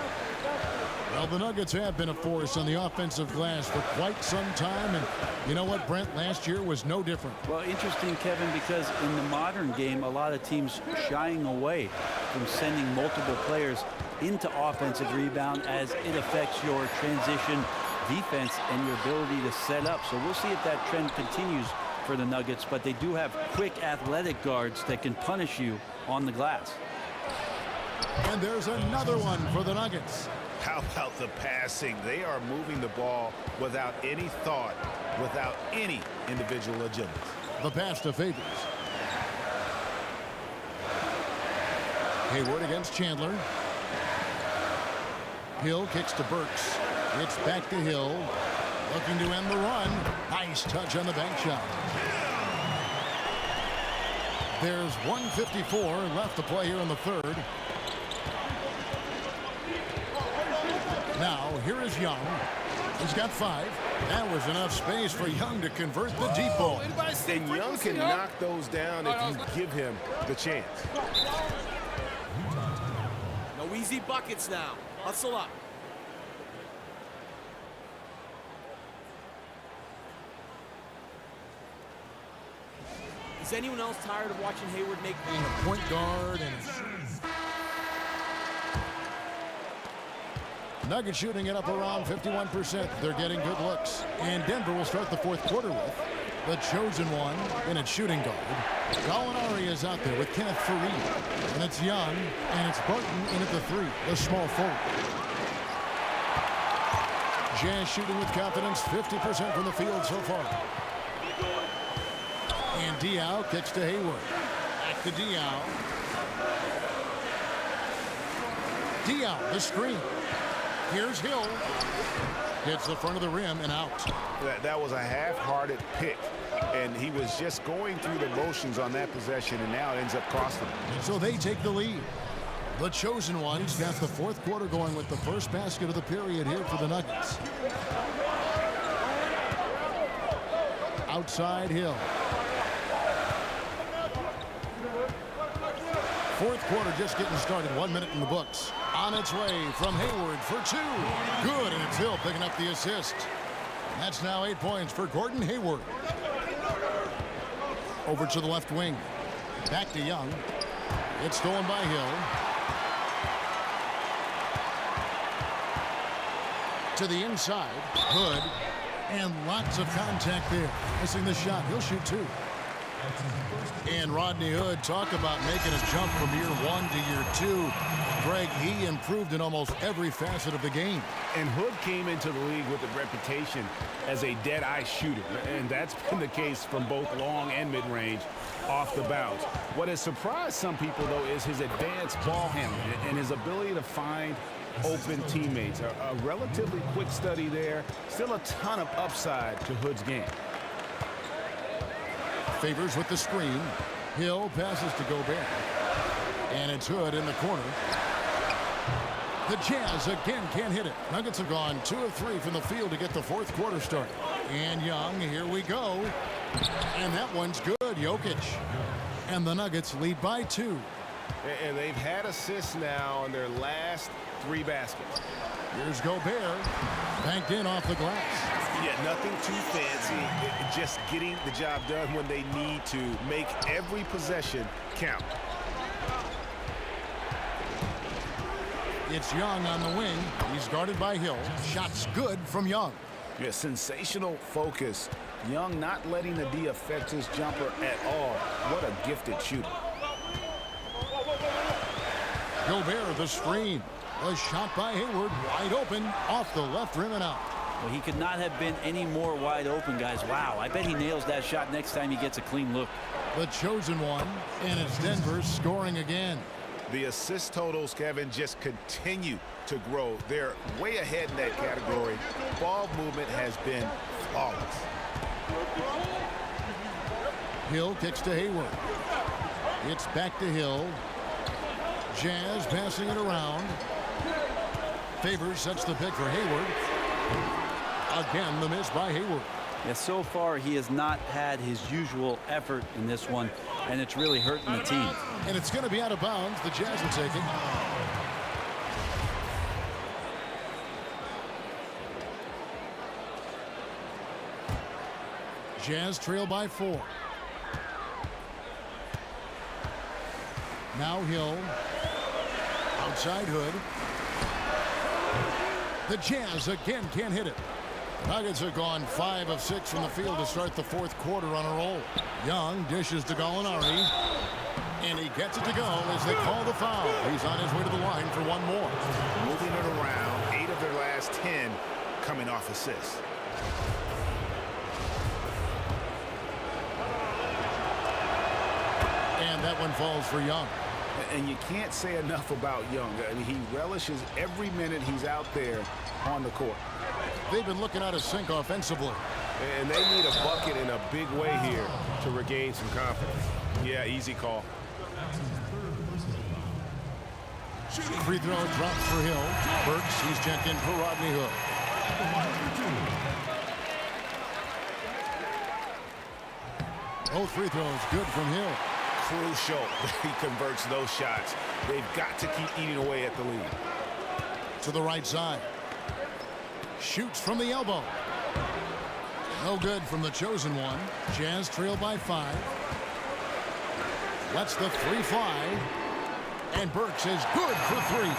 Well, the Nuggets have been a force on the offensive glass for quite some time. And you know what, Brent? Last year was no different. Well, interesting, Kevin, because in the modern game, a lot of teams shying away from sending multiple players into offensive rebound as it affects your transition defense and your ability to set up. So we'll see if that trend continues for the Nuggets, but they do have quick athletic guards that can punish you on the glass. And there's another one for the Nuggets. How about the passing? They are moving the ball without any thought, without any individual agility. The pass to Favors. Hayward against Chandler. Hill kicks to Burks. It's back to Hill. Looking to end the run. Nice touch on the bank shot. There's 1:54 left to play here in the third. Now, here is Young. He's got 5. That was enough space for Young to convert the deep ball. And Young can knock those down if you give him the chance. No easy buckets now. Hustle up. Is anyone else tired of watching Hayward make being a point guard and Nuggets shooting it up around 51%. They're getting good looks. And Denver will start the fourth quarter with the chosen one in its shooting guard. Gallinari is out there with Kenneth Faried. And it's Young, and it's Burton in at the 3, the small forward. Jazz shooting with confidence, 50% from the field so far. And Diaw kicks to Hayward. Back to Diaw. Diaw, the screen. Here's Hill. Hits the front of the rim and out. That was a half-hearted pick, and he was just going through the motions on that possession, and now it ends up costing him. So they take the lead. The chosen ones got the fourth quarter going with the first basket of the period here for the Nuggets. Outside Hill. Fourth quarter just getting started. 1 minute in the books. On its way from Hayward for 2. Good, and it's Hill picking up the assist. That's now 8 points for Gordon Hayward. Over to the left wing. Back to Young. It's stolen by Hill. To the inside. Hood. And lots of contact there. Missing the shot. He'll shoot 2. And Rodney Hood, talk about making a jump from year 1 to year 2. Greg, he improved in almost every facet of the game. And Hood came into the league with a reputation as a dead-eye shooter, and that's been the case from both long and mid-range off the bounce. What has surprised some people, though, is his advanced ball handling and his ability to find open teammates. A relatively quick study there. Still a ton of upside to Hood's game. Favors with the screen. Hill passes to Gobert. And it's Hood in the corner. The Jazz again can't hit it. Nuggets have gone 2 of 3 from the field to get the fourth quarter started. And Young, here we go. And that one's good, Jokic. And the Nuggets lead by 2. And they've had assists now on their last 3 baskets. Here's Gobert. Banked in off the glass. Yeah, nothing too fancy. Just getting the job done when they need to. Make every possession count. It's Young on the wing. He's guarded by Hill. Shots good from Young. Yeah, sensational focus. Young not letting the D affect his jumper at all. What a gifted shooter. Gobert, the screen. A shot by Hayward, wide open, off the left rim and out. Well, he could not have been any more wide open, guys. Wow, I bet he nails that shot next time he gets a clean look. The chosen one, and it's Denver scoring again. The assist totals, Kevin, just continue to grow. They're way ahead in that category. Ball movement has been flawless. Hill kicks to Hayward. It's back to Hill. Jazz passing it around. Favors sets the pick for Hayward. Again, the miss by Hayward. Yeah, so far he has not had his usual effort in this one, and it's really hurting the team. And it's going to be out of bounds. The Jazz will take it. Jazz trail by 4. Now Hill. Outside Hood. The Jazz again can't hit it. Nuggets have gone 5 of 6 from the field to start the fourth quarter on a roll. Young dishes to Gallinari. And he gets it to go as they call the foul. He's on his way to the line for one more. Moving it around, 8 of their last 10 coming off assists. And that one falls for Young. And you can't say enough about Young. I mean, he relishes every minute he's out there on the court. They've been looking out of sync offensively. And they need a bucket in a big way here to regain some confidence. Yeah, easy call. Free throw drops for Hill. Burks, he's checked in for Rodney Hood. Both free throws good from Hill. Crucial that he converts those shots. They've got to keep eating away at the lead. To the right side. Shoots from the elbow. No good from the chosen one. Jazz trail by 5. Lets the 3 fly. And Burks is good for three.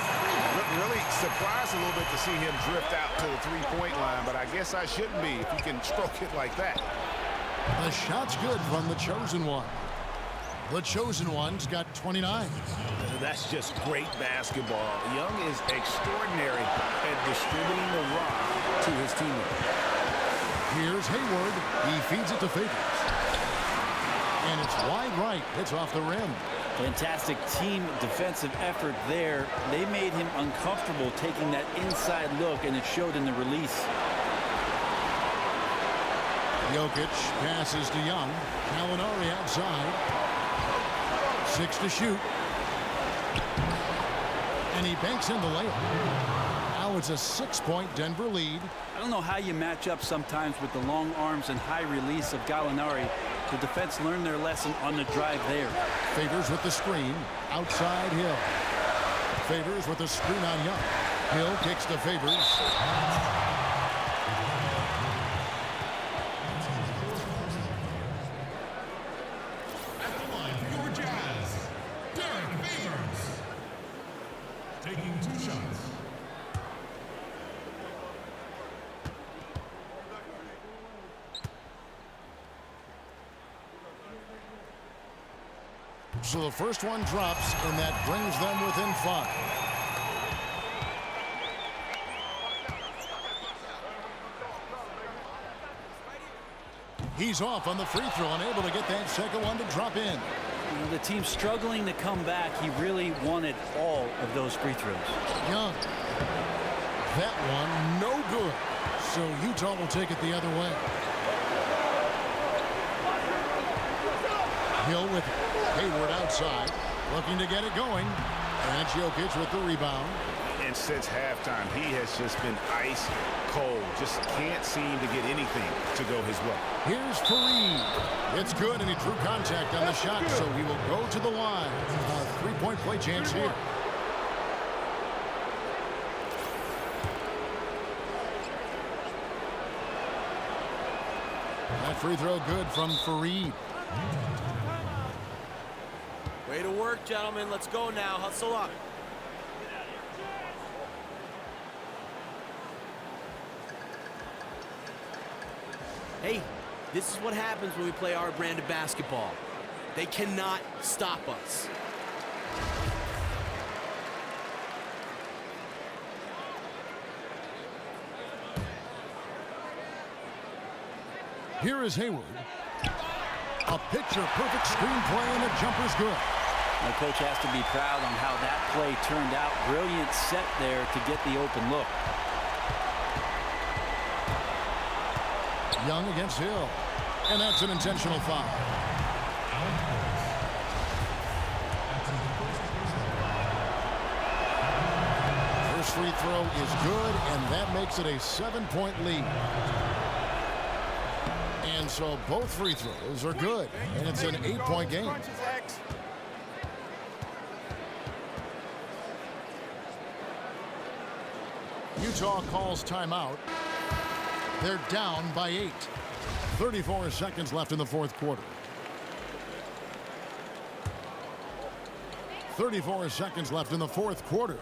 Really surprised a little bit to see him drift out to the three-point line, but I guess I shouldn't be if he can stroke it like that. The shot's good from the Chosen One. The Chosen One's got 29. That's just great basketball. Young is extraordinary at distributing the rock to his teammates. Here's Hayward. He feeds it to Favors. And it's wide right. It's off the rim. Fantastic team defensive effort there. They made him uncomfortable taking that inside look, and it showed in the release. Jokic passes to Young. Gallinari outside. 6 to shoot. And he banks in the layup. Now it's a 6-point Denver lead. I don't know how you match up sometimes with the long arms and high release of Gallinari. The defense learned their lesson on the drive there. Favors with the screen. Outside Hill. Favors with the screen on Young. Hill kicks to Favors. At the line for your Jazz, Derek Favors. Taking 2 shots. So the first one drops, and that brings them within 5. He's off on the free throw, unable to get that second one to drop in. You know, the team's struggling to come back. He really wanted all of those free throws. Young. That one, no good. So Utah will take it the other way. Hill with it. Hayward outside, looking to get it going. And Jokic with the rebound. And since halftime, he has just been ice cold. Just can't seem to get anything to go his way. Here's Fareed. It's good, and he drew contact on the shot, so he will go to the line. A three-point play chance here. That free throw good from Fareed. Way to work, gentlemen. Let's go now. Hustle up. Hey, this is what happens when we play our brand of basketball. They cannot stop us. Here is Hayward. A picture-perfect screenplay, and the jumper's good. My coach has to be proud on how that play turned out. Brilliant set there to get the open look. Young against Hill. And that's an intentional foul. First free throw is good, and that makes it a 7-point lead. And so both free throws are good, and it's an 8-point game. Utah calls timeout. They're down by 8. 34 seconds left in the fourth quarter. 34 seconds left in the fourth quarter.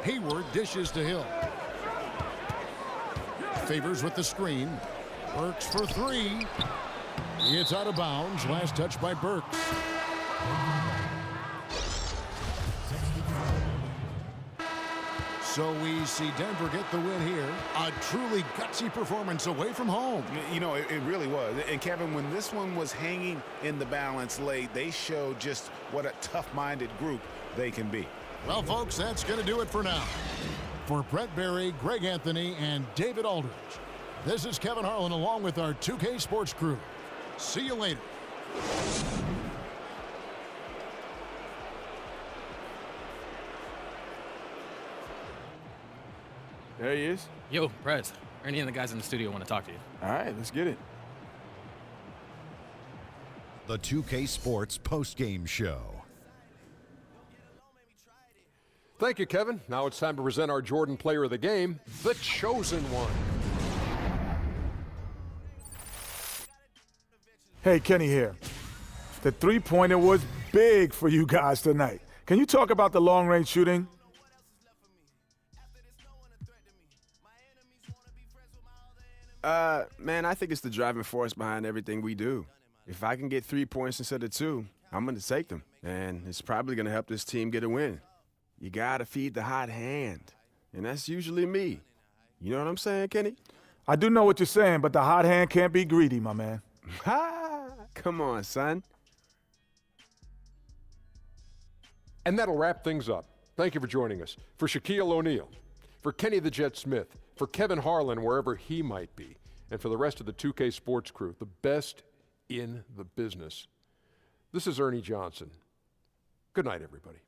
Hayward dishes to Hill. Favors with the screen. Burks for 3. It's out of bounds. Last touch by Burks. So we see Denver get the win here. A truly gutsy performance away from home. You know, it really was. And Kevin, when this one was hanging in the balance late, they showed just what a tough-minded group they can be. Well, folks, that's going to do it for now. For Brett Berry, Greg Anthony, and David Aldridge, this is Kevin Harlan along with our 2K Sports crew. See you later. There he is. Yo, Prez. Ernie and the guys in the studio want to talk to you. All right, let's get it. The 2K Sports postgame show. Thank you, Kevin. Now it's time to present our Jordan Player of the Game, the Chosen One. Hey, Kenny here. The three-pointer was big for you guys tonight. Can you talk about the long-range shooting? Man, I think it's the driving force behind everything we do. If I can get 3 points instead of 2, I'm going to take them. And it's probably going to help this team get a win. You got to feed the hot hand. And that's usually me. You know what I'm saying, Kenny? I do know what you're saying, but the hot hand can't be greedy, my man. Ha! Come on, son. And that'll wrap things up. Thank you for joining us. For Shaquille O'Neal, for Kenny the Jet Smith, for Kevin Harlan, wherever he might be, and for the rest of the 2K Sports crew, the best in the business. This is Ernie Johnson. Good night, everybody.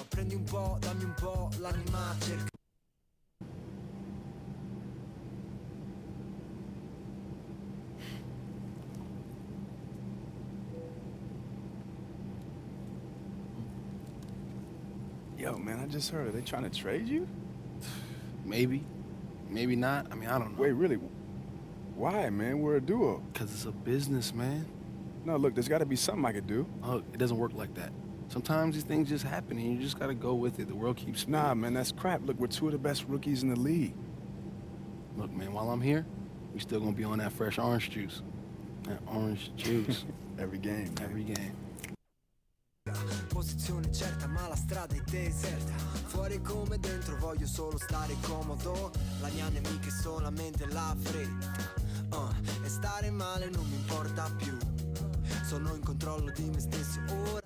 Prendi un po', dammi un po', l'anima cerca. Yo, man, I just heard. Are they trying to trade you? Maybe. Maybe not. I mean, I don't know. Wait, really? Why, man? We're a duo. Because it's a business, man. No, look, there's got to be something I could do. Oh, it doesn't work like that. Sometimes these things just happen, and you just got to go with it. The world keeps spinning. Nah, man, that's crap. Look, we're 2 of the best rookies in the league. Look, man, while I'm here, we still going to be on that fresh orange juice. That orange juice. Every game, man. Every game. Posizione certa ma la strada è deserta. Fuori come dentro voglio solo stare comodo. La mia nemica è solamente la fretta. E stare male non mi importa più. Sono in controllo di me stesso ora. Che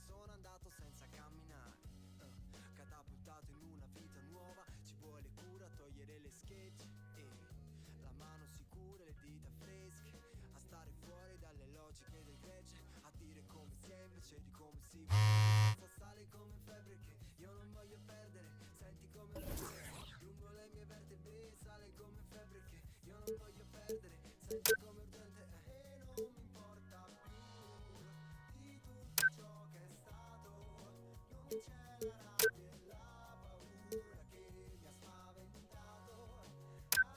sono andato senza camminare. Catapultato in una vita nuova. Ci vuole cura, togliere le schegge. La mano sicura, le dita fresche. A stare fuori dalle logiche del gregge. A dire come semplice di come si vuole. Sale come febbre che io non voglio perdere. Senti come lungo le mie vertebre. Sale come febbre che io non voglio perdere. Senti come urgente e non mi importa più di tutto ciò che è stato. Non c'è la rabbia e la paura che mi ha spaventato.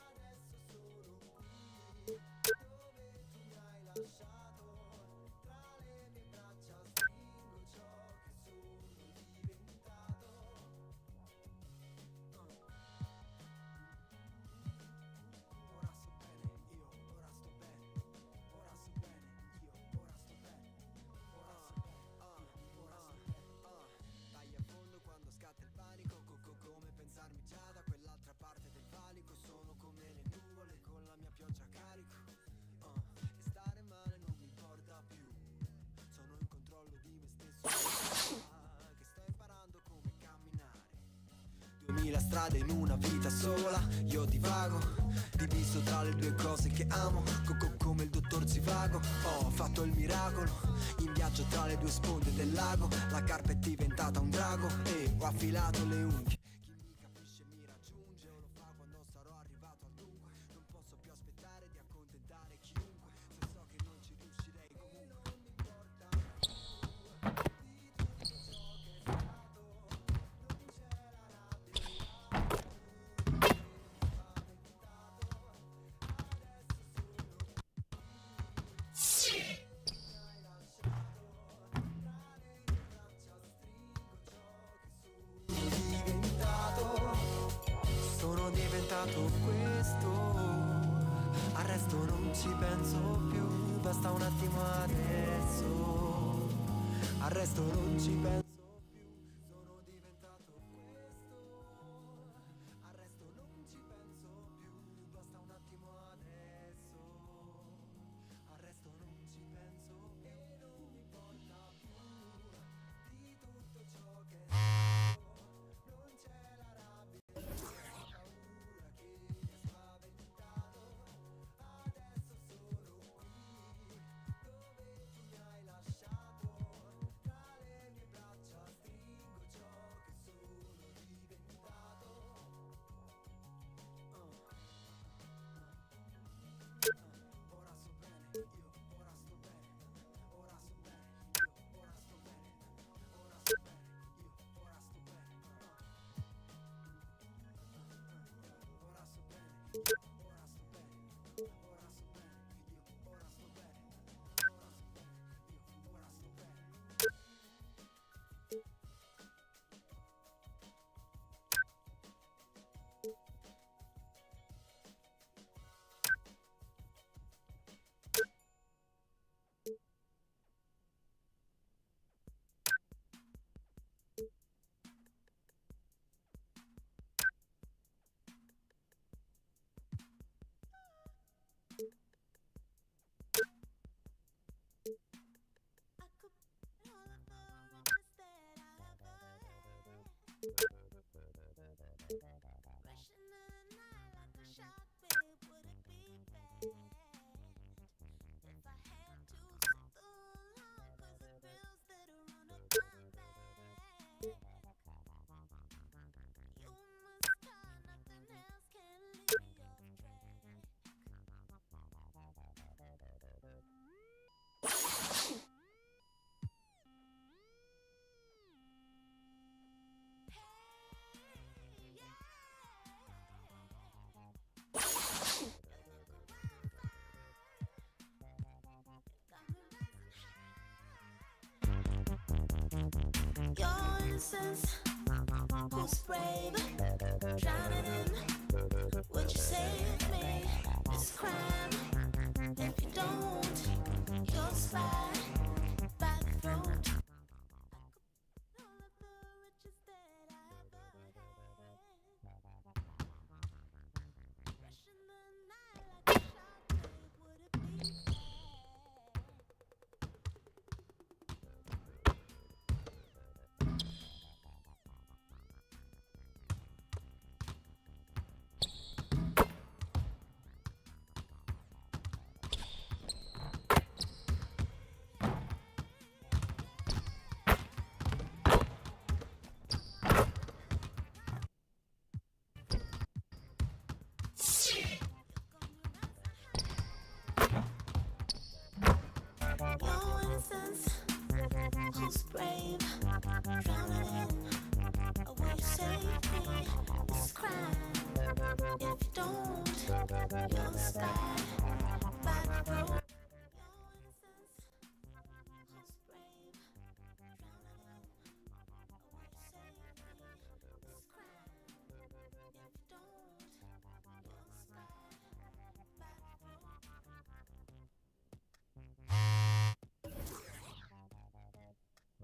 Adesso sono qui dove tu mi hai lasciato. Tra le mie braccia stringo ciò che sono diventato. Ora sto bene, io ora sto bene. Ora sto bene, io ora sto bene. Ora sto bene, Taglia a fondo quando scatta il panico. Come pensarmi già da quell'altra parte del valico. Sono come le nuvole con la mia pioggia a carico. E stare male non mi importa più. Sono in controllo di me stesso. Che sto imparando come camminare. 2000 strade in una vita sola. Io divago, diviso tra le due cose che amo. Come il dottor Zivago. Ho fatto il miracolo in viaggio tra le due sponde del lago. La carpa è diventata un drago e ho affilato le unghie. Chi mi capisce mi raggiunge o lo fa quando sarò arrivato al dunque. Non posso più aspettare di accontentare chiunque. Se so che non ci riuscirei comunque. Non mi importa più di tutto ciò che è stato. Non c'è la rabbia e la paura che mi ha spaventato. Adesso sono qui. Sono diventato questo. Al resto non ci penso più. Basta un attimo adesso. Al resto non ci penso più. Sono diventato questo. Al resto non ci penso più. Basta un attimo adesso. Al resto non ci penso più. Non mi importa più di tutto ciò che è stato. Non c'è la rabbia e la paura che mi ha spaventato. Adesso sono qui dove tu mi hai lasciato. Tra le mie braccia innocence, who's brave, drowning in, would you save me? It's a crime, if you don't, you're a spy, by the throat. Your innocence, who's brave, drowning in, will you save me? It's a crime, if you don't, you're a spy, by the throat. Your innocence, who's brave, drowning in, will you save me? It's a crime, if you don't, you're a spy, by the throat.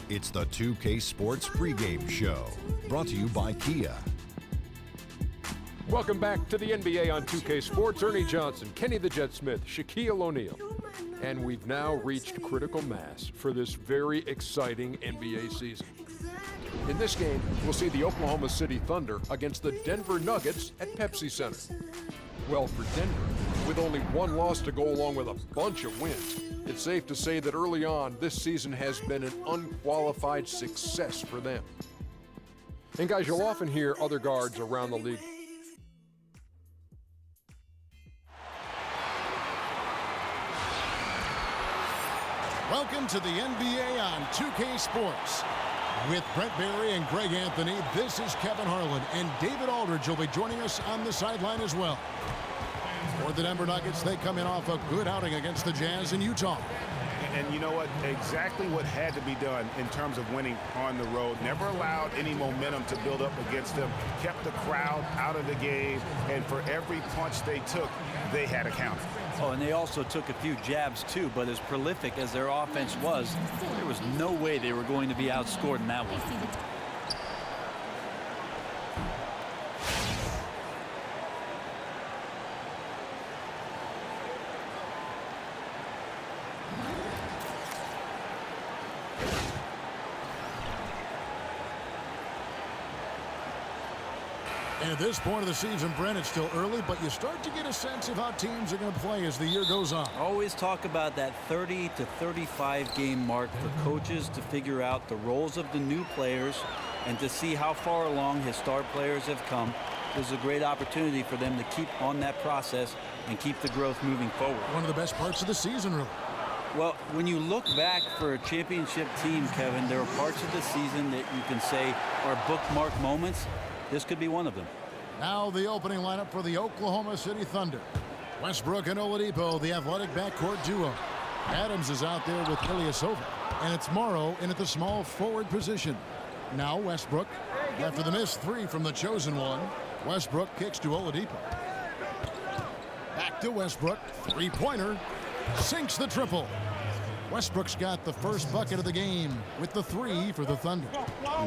It's the 2K Sports pregame show, brought to you by Kia. Welcome back to the NBA on 2K Sports. Ernie Johnson, Kenny the Jet Smith, Shaquille O'Neal. And we've now reached critical mass for this very exciting NBA season. In this game, we'll see the Oklahoma City Thunder against the Denver Nuggets at Pepsi Center. Well, for Denver, with only one loss to go along with a bunch of wins, it's safe to say that early on, this season has been an unqualified success for them. And guys, you'll often hear other guards around the league Welcome to the NBA on 2K Sports. With Brent Barry and Greg Anthony, this is Kevin Harlan, and David Aldridge will be joining us on the sideline as well. For the Denver Nuggets, they come in off a good outing against the Jazz in Utah. And you know what? Exactly what had to be done in terms of winning on the road. Never allowed any momentum to build up against them. Kept the crowd out of the game. And for every punch they took, they had a counter. Oh, and they also took a few jabs too, but as prolific as their offense was, there was no way they were going to be outscored in that one. And at this point of the season, Brent, it's still early, but you start to get a sense of how teams are going to play as the year goes on. Always talk about that 30 to 35 game mark for coaches to figure out the roles of the new players and to see how far along his star players have come. There's a great opportunity for them to keep on that process and keep the growth moving forward. One of the best parts of the season, really. Well, when you look back for a championship team, Kevin, there are parts of the season that you can say are bookmark moments. This could be one of them. Now the opening lineup for the Oklahoma City Thunder. Westbrook and Oladipo, the athletic backcourt duo. Adams is out there with Ilyasova, and it's Morrow in at the small forward position. Now Westbrook, after the missed three from the chosen one, Westbrook kicks to Oladipo. Back to Westbrook, three-pointer, sinks the triple. Westbrook's got the first bucket of the game with the three for the Thunder.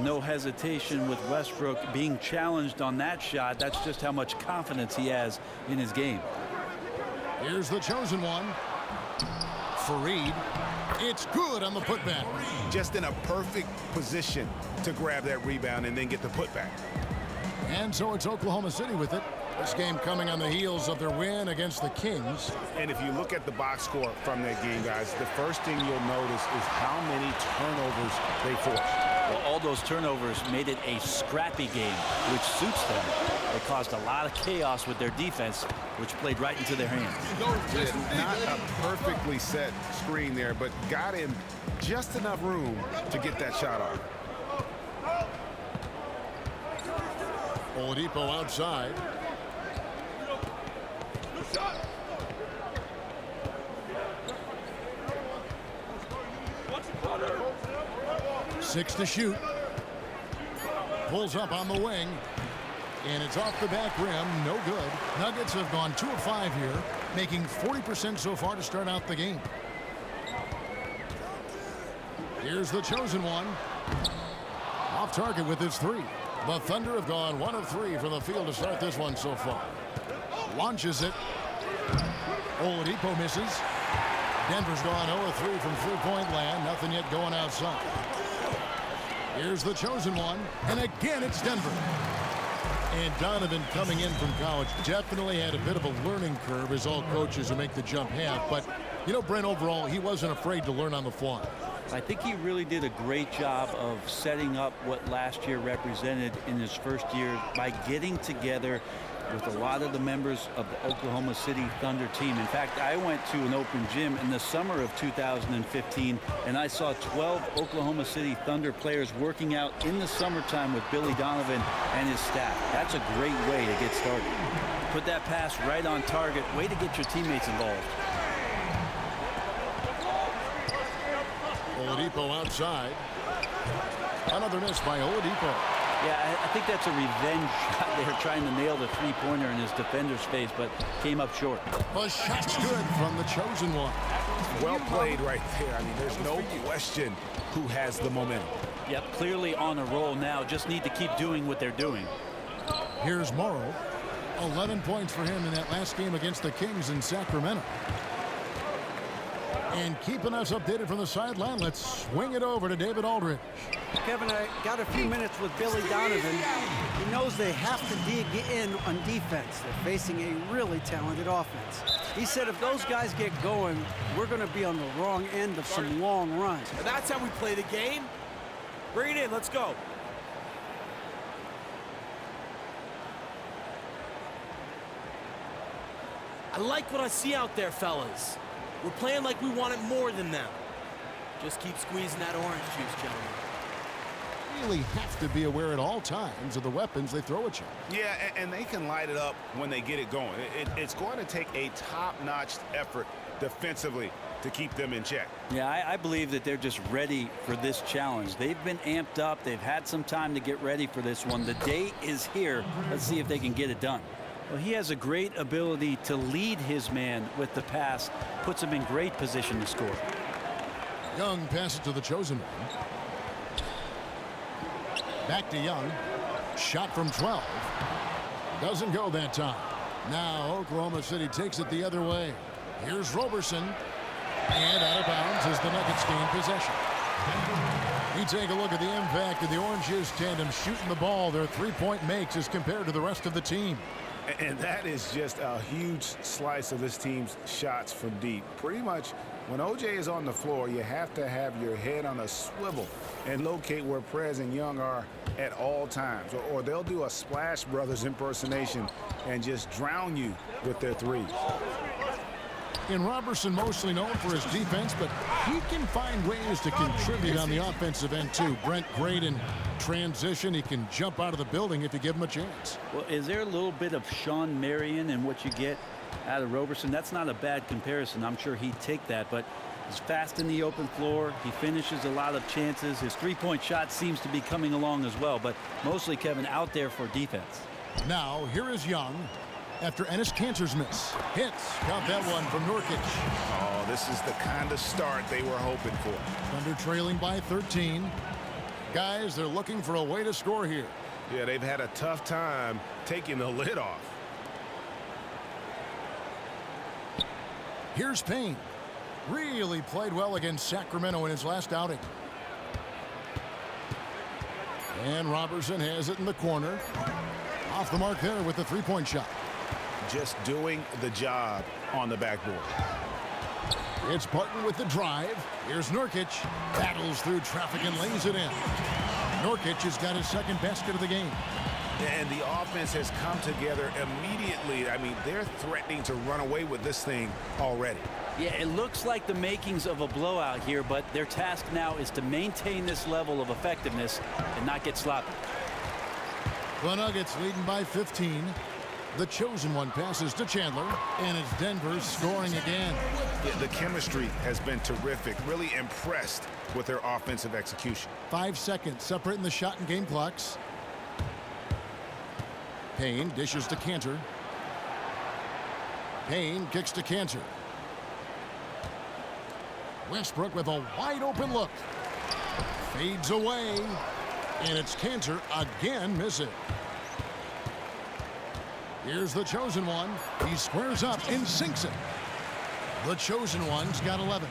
No hesitation with Westbrook being challenged on that shot. That's just how much confidence he has in his game. Here's the chosen one. Fareed. It's good on the putback. Just in a perfect position to grab that rebound and then get the putback. And so it's Oklahoma City with it. This game coming on the heels of their win against the Kings. And if you look at the box score from that game, guys, the first thing you'll notice is how many turnovers they forced. Well, all those turnovers made it a scrappy game, which suits them. They caused a lot of chaos with their defense, which played right into their hands. Not a perfectly set screen there, but got him just enough room to get that shot off. Oladipo outside. Six to shoot. Pulls up on the wing. And it's off the back rim. No good. Nuggets have gone 2 of 5 here, making 40% so far to start out the game. Here's the chosen one. Off target with his three. The Thunder have gone 1 of 3 from the field to start this one so far. Launches it. Oladipo misses. Denver's gone 0 of 3 from three-point land. Nothing yet going outside. Here's the chosen one. And again, it's Denver. And Donovan, coming in from college, definitely had a bit of a learning curve, as all coaches who make the jump have. But, you know, Brent, overall, he wasn't afraid to learn on the fly. I think he really did a great job of setting up what last year represented in his first year by getting together with a lot of the members of the Oklahoma City Thunder team. In fact, I went to an open gym in the summer of 2015, and I saw 12 Oklahoma City Thunder players working out in the summertime with Billy Donovan and his staff. That's a great way to get started. Put that pass right on target. Way to get your teammates involved. Oladipo outside. Another miss by Oladipo. Yeah, I think that's a revenge shot there, trying to nail the three-pointer in his defender's face, but came up short. The shot's good from the chosen one. Well played right there. I mean, there's no question who has the momentum. Yep, clearly on a roll now. Just need to keep doing what they're doing. Here's Morrow. 11 points for him in that last game against the Kings in Sacramento. And keeping us updated from the sideline, let's swing it over to David Aldridge. Kevin, I got a few minutes with Billy Donovan. He knows they have to dig in on defense. They're facing a really talented offense. He said if those guys get going, we're going to be on the wrong end of some long runs. And that's how we play the game. Bring it in. Let's go. I like what I see out there, fellas. We're playing like we want it more than them. Just keep squeezing that orange juice, gentlemen. Really have to be aware at all times of the weapons they throw at you. Yeah, and they can light it up when they get it going. It's going to take a top-notch effort defensively to keep them in check. Yeah, I believe that they're just ready for this challenge. They've been amped up. They've had some time to get ready for this one. The day is here. Let's see if they can get it done. Well, he has a great ability to lead his man with the pass, puts him in great position to score. Young passes to the chosen one. Back to Young. Shot from 12. Doesn't go that time. Now Oklahoma City takes it the other way. Here's Roberson. And out of bounds as the Nuggets gain possession. You take a look at the impact of the Oranges tandem shooting the ball. Their three-point makes as compared to the rest of the team. And that is just a huge slice of this team's shots from deep. Pretty much when OJ is on the floor, you have to have your head on a swivel and locate where Prez and Young are at all times. Or they'll do a Splash Brothers impersonation and just drown you with their threes. And Roberson mostly known for his defense, but he can find ways to contribute on the offensive end too. Brent great in transition. He can jump out of the building if you give him a chance. Well, is there a little bit of Sean Marion in what you get out of Roberson? That's not a bad comparison. I'm sure he'd take that, but he's fast in the open floor. He finishes a lot of chances. His three-point shot seems to be coming along as well, but mostly, Kevin, out there for defense. Now, here is Young. After Enes Kanter's miss. Hits. Got that one from Nurkic. Oh, this is the kind of start they were hoping for. Thunder trailing by 13. Guys, they're looking for a way to score here. Yeah, they've had a tough time taking the lid off. Here's Payne. Really played well against Sacramento in his last outing. And Roberson has it in the corner. Off the mark there with the three-point shot. Just doing the job on the backboard. It's Barton with the drive. Here's Nurkic. Battles through traffic and lays it in. Nurkic has got his second basket of the game. And the offense has come together immediately. I mean, they're threatening to run away with this thing already. Yeah, it looks like the makings of a blowout here, but their task now is to maintain this level of effectiveness and not get sloppy. The Nuggets leading by 15. The chosen one passes to Chandler, and it's Denver scoring again. Yeah, the chemistry has been terrific. Really impressed with their offensive execution. 5 seconds separating the shot and game clocks. Payne dishes to Kanter. Payne kicks to Kanter. Westbrook with a wide open look. Fades away. And it's Kanter again missing. Here's the chosen one. He squares up and sinks it. The chosen one's got 11.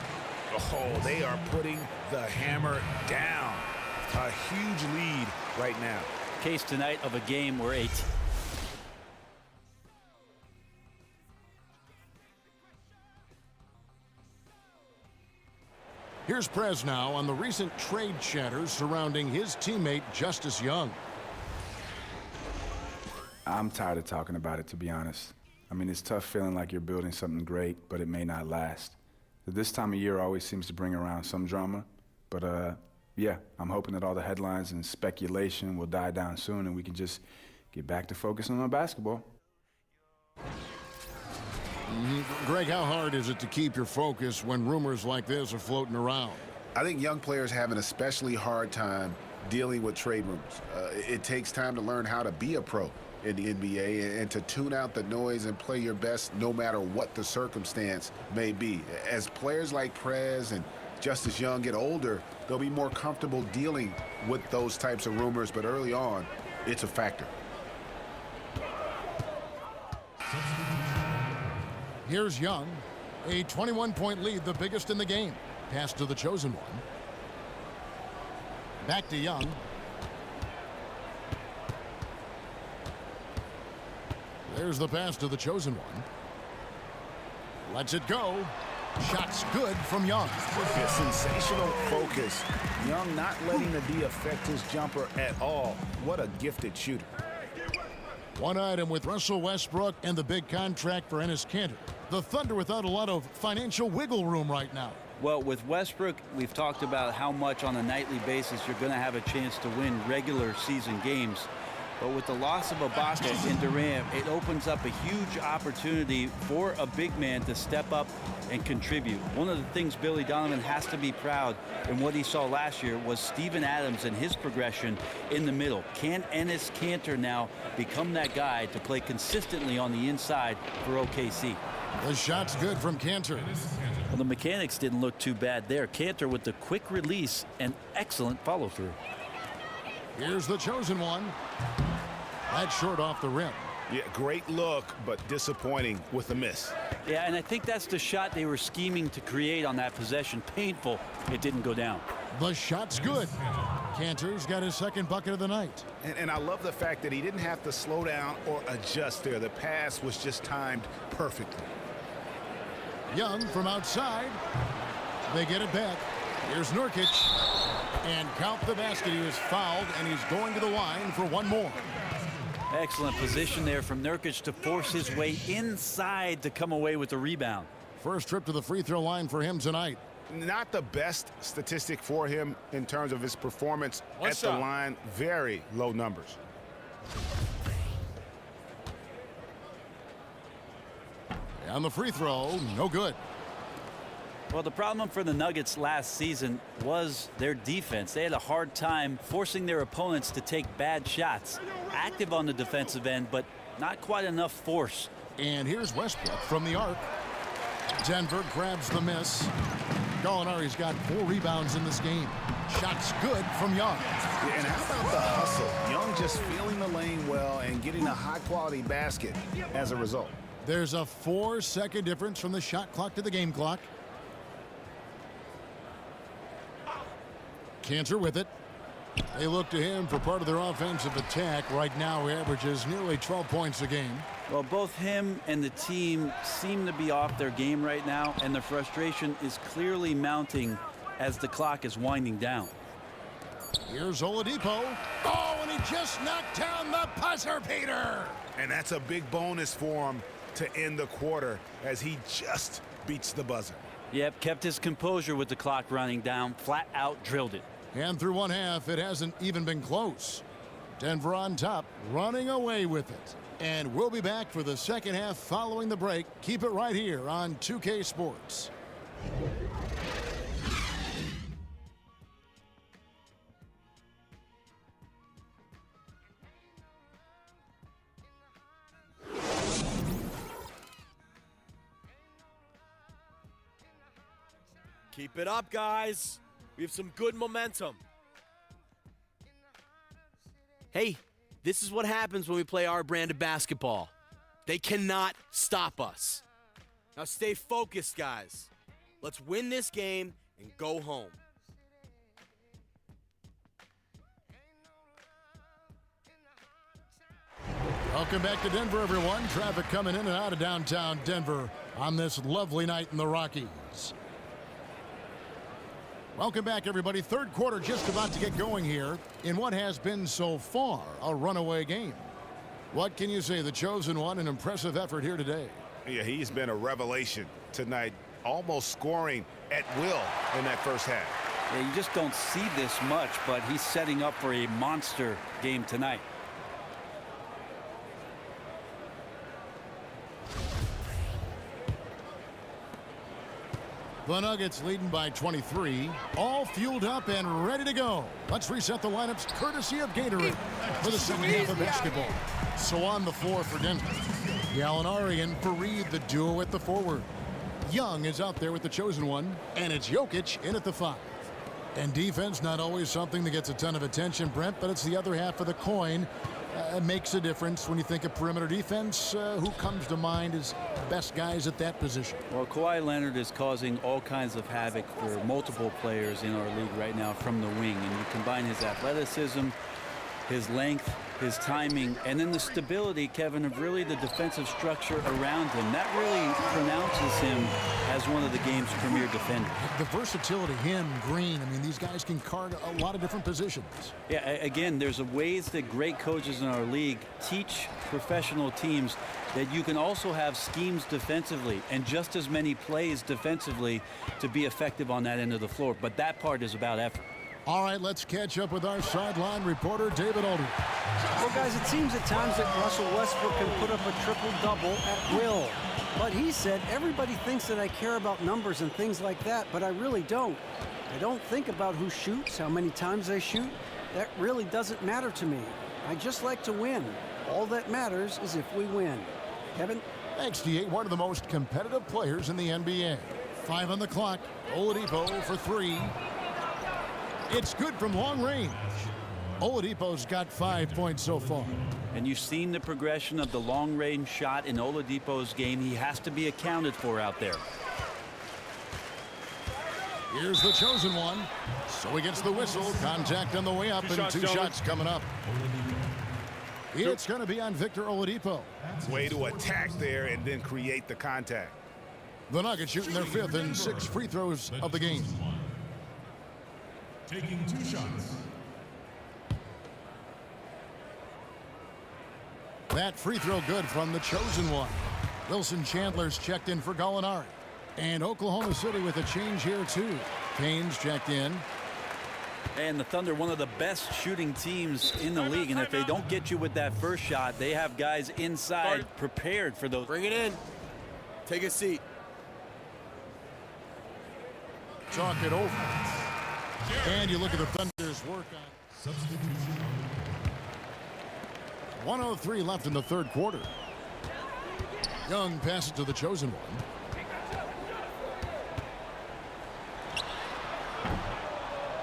Oh, they are putting the hammer down. A huge lead right now. Case tonight of a game where Here's Prez now on the recent trade chatter surrounding his teammate Justice Young. I'm tired of talking about it, to be honest. I mean, it's tough feeling like you're building something great, but it may not last. This time of year always seems to bring around some drama. But, yeah, I'm hoping that all the headlines and speculation will die down soon and we can just get back to focusing on basketball. Greg, how hard is it to keep your focus when rumors like this are floating around? I think young players have an especially hard time dealing with trade rumors. It takes time to learn how to be a pro in the NBA and to tune out the noise and play your best no matter what the circumstance may be. As players like Prez and Justice Young get older, they'll be more comfortable dealing with those types of rumors, but early on, it's a factor. Here's Young. A 21-point lead, the biggest in the game. Pass to the chosen one. Back to Young. There's the pass to the chosen one. Lets it go. Shot's good from Young. A sensational focus. Young not letting the D affect his jumper at all. What a gifted shooter. One item with Russell Westbrook and the big contract for Enes Kanter. The Thunder without a lot of financial wiggle room right now. Well, with Westbrook, we've talked about how much on a nightly basis you're going to have a chance to win regular season games. But with the loss of Ibaka and Durant, it opens up a huge opportunity for a big man to step up and contribute. One of the things Billy Donovan has to be proud in what he saw last year was Steven Adams and his progression in the middle. Can Enes Kanter now become that guy to play consistently on the inside for OKC? The shot's good from Kanter. Well, the mechanics didn't look too bad there. Kanter with the quick release and excellent follow-through. Here's the chosen one. That's short off the rim. Yeah, great look, but disappointing with a miss. Yeah, and I think that's the shot they were scheming to create on that possession. Painful it didn't go down. The shot's good. Kanter's got his second bucket of the night. And I love the fact that he didn't have to slow down or adjust there. The pass was just timed perfectly. Young from outside. They get it back. Here's Nurkic. And count the basket. He was fouled, and he's going to the line for one more. Excellent position there from Nurkic to force his way inside to come away with the rebound. First trip to the free throw line for him tonight. Not the best statistic for him in terms of his performance at the line. Very low numbers. And the free throw, no good. Well, the problem for the Nuggets last season was their defense. They had a hard time forcing their opponents to take bad shots. Active on the defensive end, but not quite enough force. And here's Westbrook from the arc. Denver grabs the miss. Gallinari's got 4 rebounds in this game. Shots good from Young. Yeah, and how about the hustle? Young just feeling the lane well and getting a high-quality basket as a result. There's a 4-second difference from the shot clock to the game clock. Kanter with it. They look to him for part of their offensive attack. Right now, he averages nearly 12 points a game. Well, both him and the team seem to be off their game right now, and the frustration is clearly mounting as the clock is winding down. Here's Oladipo. Oh, and he just knocked down the buzzer beater. And that's a big bonus for him to end the quarter as he just beats the buzzer. Yep, kept his composure with the clock running down, flat out drilled it. And through one half, it hasn't even been close. Denver on top, running away with it. And we'll be back for the second half following the break. Keep it right here on 2K Sports. Keep it up, guys. We have some good momentum. Hey, this is what happens when we play our brand of basketball. They cannot stop us. Now stay focused, guys. Let's win this game and go home. Welcome back to Denver, everyone. Traffic coming in and out of downtown Denver on this lovely night in the Rockies. Welcome back, everybody. Third quarter just about to get going here in what has been so far a runaway game. What can you say? The chosen one, an impressive effort here today. Yeah, he's been a revelation tonight, almost scoring at will in that first half. Yeah, you just don't see this much, but he's setting up for a monster game tonight. The Nuggets leading by 23, all fueled up and ready to go. Let's reset the lineups courtesy of Gatorade for the second half of basketball. So on the floor for Denver, Gallinari and Fareed, the duo at the forward. Young is out there with the chosen one, and it's Jokic in at the 5. And defense, not always something that gets a ton of attention, Brent, but it's the other half of the coin. It makes a difference when you think of perimeter defense. Who comes to mind as best guys at that position? Well, Kawhi Leonard is causing all kinds of havoc for multiple players in our league right now from the wing. And you combine his athleticism, his length, his timing, and then the stability, Kevin, of really the defensive structure around him. That really pronounces him as one of the game's premier defenders. The versatility, him, Green, I mean, these guys can guard a lot of different positions. Yeah, again, there's ways that great coaches in our league teach professional teams that you can also have schemes defensively and just as many plays defensively to be effective on that end of the floor. But that part is about effort. All right, let's catch up with our sideline reporter, David Aldridge. Well, guys, it seems at times that Russell Westbrook can put up a triple-double at will. But he said, everybody thinks that I care about numbers and things like that, but I really don't. I don't think about who shoots, how many times they shoot. That really doesn't matter to me. I just like to win. All that matters is if we win. Kevin? Thanks, D.A., one of the most competitive players in the NBA. 5 on the clock. Oladipo for 3. It's good from long range. Oladipo's got 5 points so far. And you've seen the progression of the long-range shot in Oladipo's game. He has to be accounted for out there. Here's the chosen one. So he gets the whistle. Contact on the way up, and 2 shots coming up. It's going to be on Victor Oladipo. Way to attack there and then create the contact. The Nuggets shooting their 5th and 6th free throws of the game. Taking 2 shots. That free throw good from the chosen one. Wilson Chandler's checked in for Gallinari. And Oklahoma City with a change here too. Payne's checked in. And the Thunder, one of the best shooting teams in the league. And if they don't get you with that first shot, they have guys inside prepared for those. Bring it in. Take a seat. Talk it over. And you look at the Thunder's work on substitution. 1:03 left in the 3rd quarter. Young passes to the chosen one.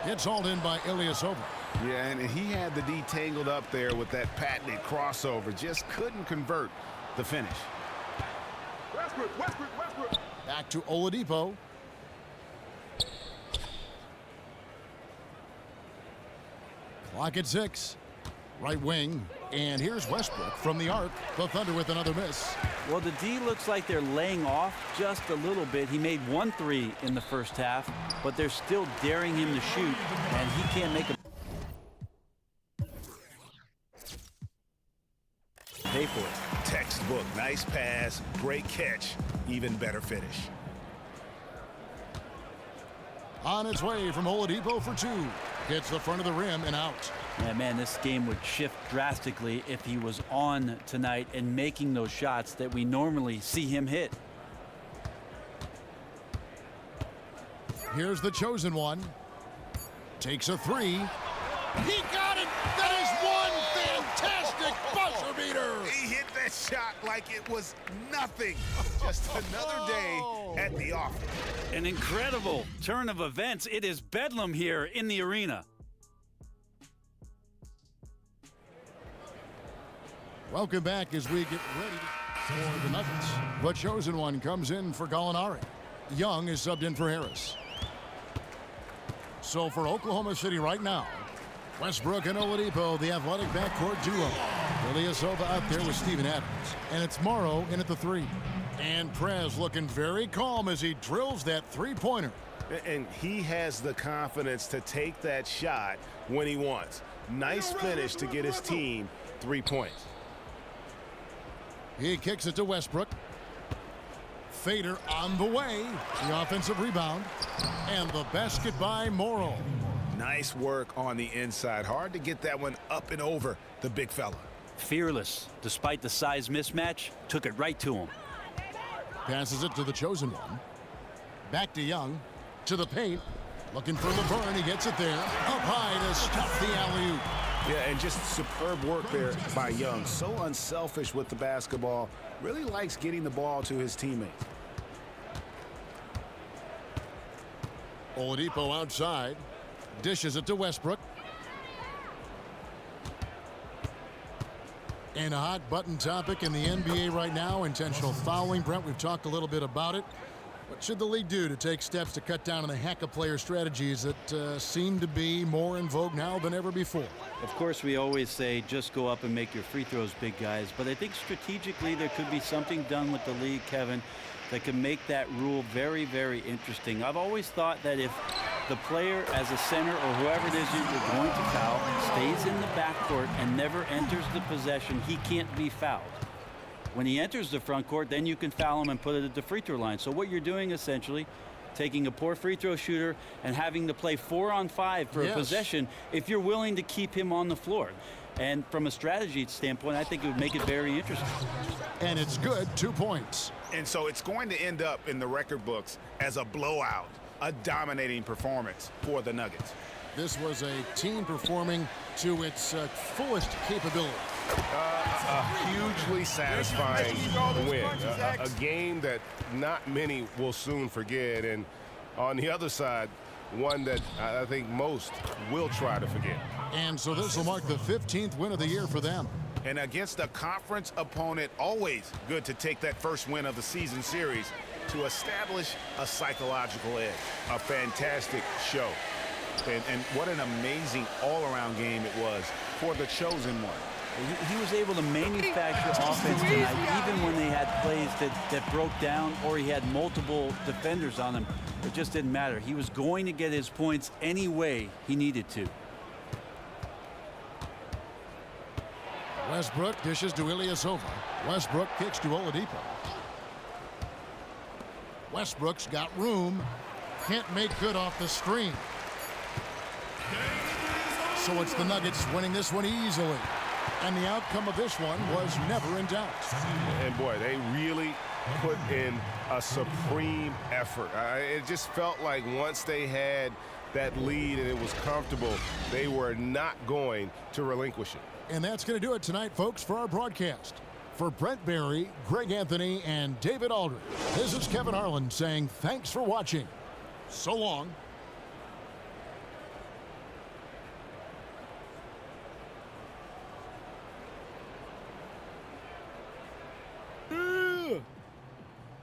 It's hauled in by Ilyasova. Yeah, and he had the D tangled up there with that patented crossover. Just couldn't convert the finish. Westbrook. Back to Oladipo. Clock at 6. Right wing. And here's Westbrook from the arc. The Thunder with another miss. Well, the D looks like they're laying off just a little bit. He made 1 3 in the first half, but they're still daring him to shoot, and he can't make a pay for it. Textbook. Nice pass. Great catch. Even better finish. On its way from Oladipo for 2. Hits the front of the rim and out. Yeah, man, this game would shift drastically if he was on tonight and making those shots that we normally see him hit. Here's the chosen one. Takes a 3. He got it! That is one fantastic buzzer beater! He hit that shot like it was nothing. Just another day at the office. An incredible turn of events. It is bedlam here in the arena. Welcome back as we get ready for the Nuggets. The chosen one comes in for Gallinari. Young is subbed in for Harris. So for Oklahoma City right now, Westbrook and Oladipo, the athletic backcourt duo. Ilyasova out there with Steven Adams. And it's Morrow in at the 3. And Prez looking very calm as he drills that 3-pointer. And he has the confidence to take that shot when he wants. Nice finish to get his team 3 points. He kicks it to Westbrook. Fader on the way. The offensive rebound. And the basket by Morrow. Nice work on the inside. Hard to get that one up and over the big fella. Fearless, despite the size mismatch, took it right to him. Passes it to the chosen one. Back to Young. To the paint. Looking for LeBron. He gets it there. Up high to stuff the alley-oop. Yeah, and just superb work there by Young. So unselfish with the basketball. Really likes getting the ball to his teammates. Oladipo outside. Dishes it to Westbrook. And a hot button topic in the NBA right now, intentional fouling. Brent, we've talked a little bit about it. What should the league do to take steps to cut down on the hack-a-player strategies that seem to be more in vogue now than ever before? Of course, we always say just go up and make your free throws, big guys. But I think strategically there could be something done with the league, Kevin, that can make that rule very, very interesting. I've always thought that if the player as a center or whoever it is you're going to foul stays in the backcourt and never enters the possession, he can't be fouled. When he enters the front court, then you can foul him and put it at the free throw line. So what you're doing essentially, taking a poor free throw shooter and having to play 4-on-5 for a possession if you're willing to keep him on the floor. And from a strategy standpoint, I think it would make it very interesting. And it's good, 2 points. And so it's going to end up in the record books as a blowout, a dominating performance for the Nuggets. This was a team performing to its fullest capability. A hugely satisfying win. A game that not many will soon forget. And on the other side, one that I think most will try to forget. And so this will mark the 15th win of the year for them. And against a conference opponent, always good to take that first win of the season series to establish a psychological edge. A fantastic show. And what an amazing all-around game it was for the chosen one. He was able to manufacture offense tonight, even when they had plays that broke down or he had multiple defenders on him. It just didn't matter. He was going to get his points any way he needed to. Westbrook dishes to Ilyasova. Westbrook kicks to Oladipo. Westbrook's got room. Can't make good off the screen. So it's the Nuggets winning this one easily. And the outcome of this one was never in doubt. And boy, they really put in a supreme effort. It just felt like once they had that lead and it was comfortable, they were not going to relinquish it. And that's going to do it tonight, folks, for our broadcast. For Brent Barry, Greg Anthony, and David Aldridge, this is Kevin Harlan saying thanks for watching. So long.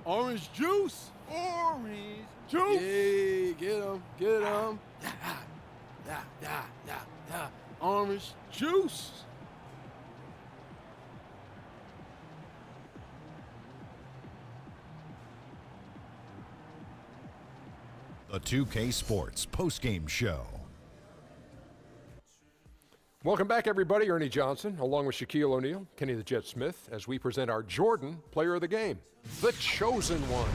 Orange juice. Orange juice. Yay, get him, get him. Orange juice. The 2K Sports postgame show. Welcome back, everybody. Ernie Johnson, along with Shaquille O'Neal, Kenny the Jet Smith, as we present our Jordan Player of the Game. The chosen one.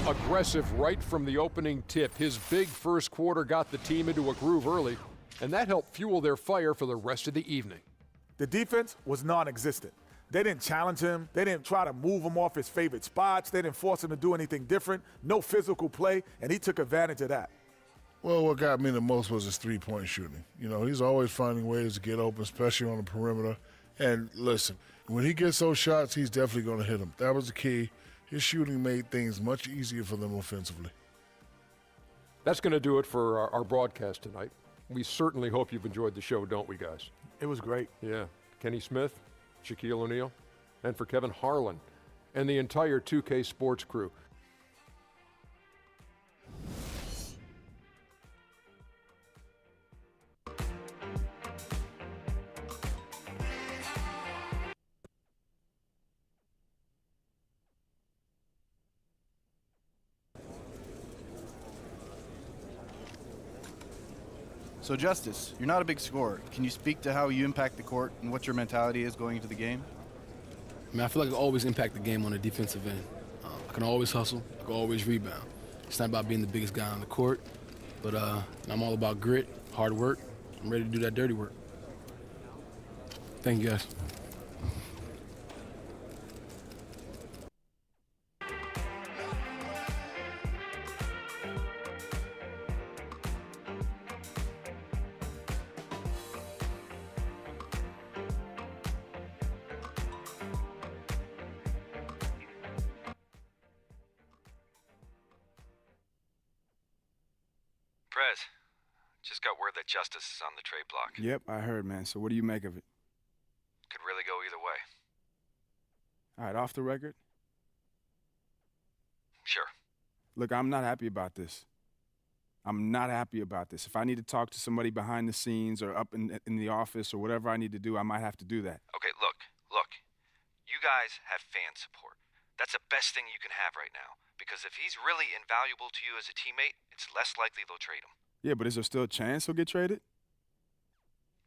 Aggressive right from the opening tip. His big first quarter got the team into a groove early, and that helped fuel their fire for the rest of the evening. The defense was non-existent. They didn't challenge him. They didn't try to move him off his favorite spots. They didn't force him to do anything different. No physical play, and he took advantage of that. Well, what got me the most was his three-point shooting. You know, he's always finding ways to get open, especially on the perimeter. And listen, when he gets those shots, he's definitely going to hit them. That was the key. His shooting made things much easier for them offensively. That's going to do it for our broadcast tonight. We certainly hope you've enjoyed the show, don't we, guys? It was great. Yeah. Kenny Smith, Shaquille O'Neal, and for Kevin Harlan and the entire 2K Sports crew. So, Justice, you're not a big scorer. Can you speak to how you impact the court and what your mentality is going into the game? I mean, I feel like I always impact the game on the defensive end. I can always hustle. I can always rebound. It's not about being the biggest guy on the court, but I'm all about grit, hard work. I'm ready to do that dirty work. Thank you, guys. Prez, just got word that Justice is on the trade block. Yep, I heard, man. So what do you make of it? Could really go either way. All right, off the record. Sure. Look, I'm not happy about this. I'm not happy about this. If I need to talk to somebody behind the scenes or up in the office or whatever I need to do, I might have to do that. Okay, look. You guys have fan support. That's the best thing you can have right now. Because if he's really invaluable to you as a teammate, it's less likely they'll trade him. Yeah, but is there still a chance he'll get traded?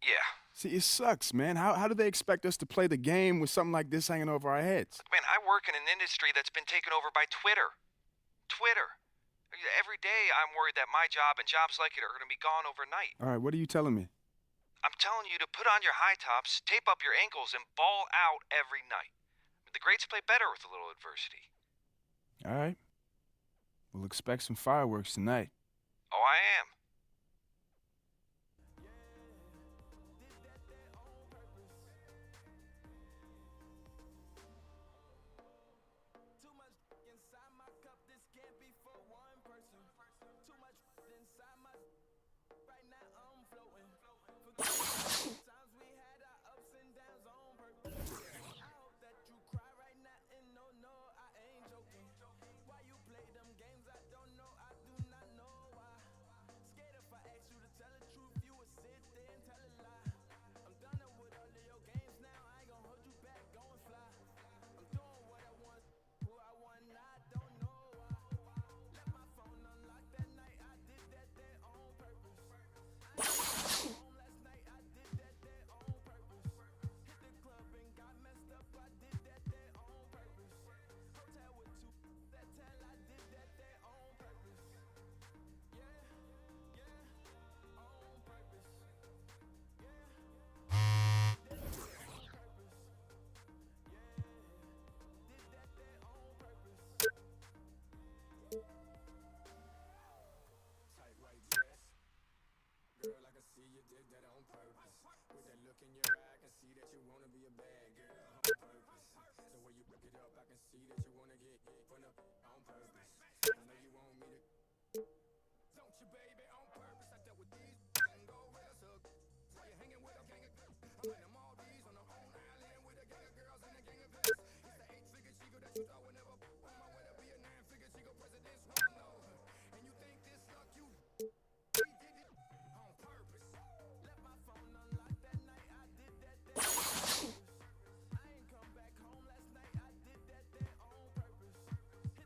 Yeah. See, it sucks, man. How do they expect us to play the game with something like this hanging over our heads? Man, I work in an industry that's been taken over by Twitter. Every day I'm worried that my job and jobs like it are going to be gone overnight. All right, what are you telling me? I'm telling you to put on your high tops, tape up your ankles, and ball out every night. The greats play better with a little adversity. All right. We'll expect some fireworks tonight. Oh, I am.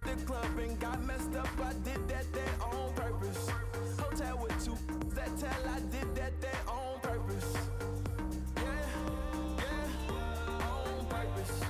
The club and got messed up, I did that there on purpose. Hotel with two that tell I did that there on purpose. Yeah, yeah, on purpose.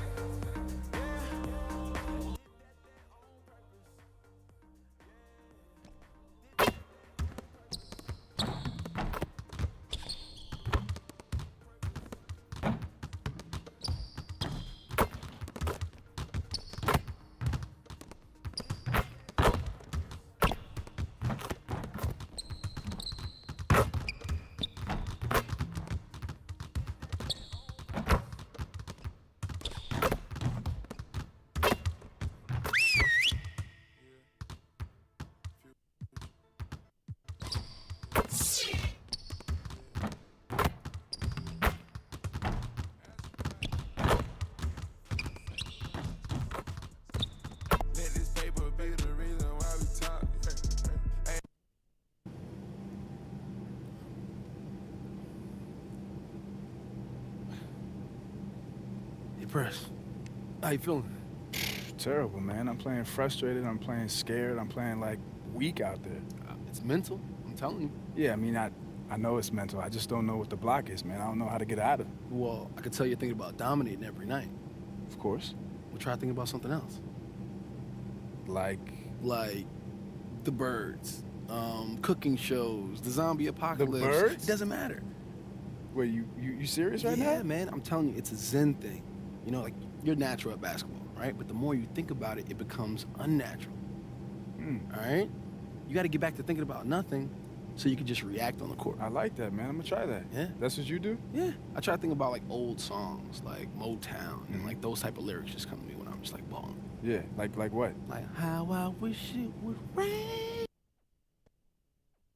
Press. How you feeling? Terrible, man. I'm playing frustrated. I'm playing scared. I'm playing, like, weak out there. It's mental. I'm telling you. Yeah, I mean, I know it's mental. I just don't know what the block is, man. I don't know how to get out of it. Well, I can tell you're thinking about dominating every night. Of course. We'll try thinking about something else. Like the birds, cooking shows, the zombie apocalypse. The birds? It doesn't matter. Wait, you serious right now? Yeah, man. I'm telling you, it's a Zen thing. You know, like, you're natural at basketball, right? But the more you think about it, it becomes unnatural. All right? You got to get back to thinking about nothing so you can just react on the court. I like that, man. I'm going to try that. Yeah? That's what you do? Yeah. I try to think about, like, old songs, like Motown, and, like, those type of lyrics just come to me when I'm just, like, balling. Yeah, like what? Like, how I wish it would rain.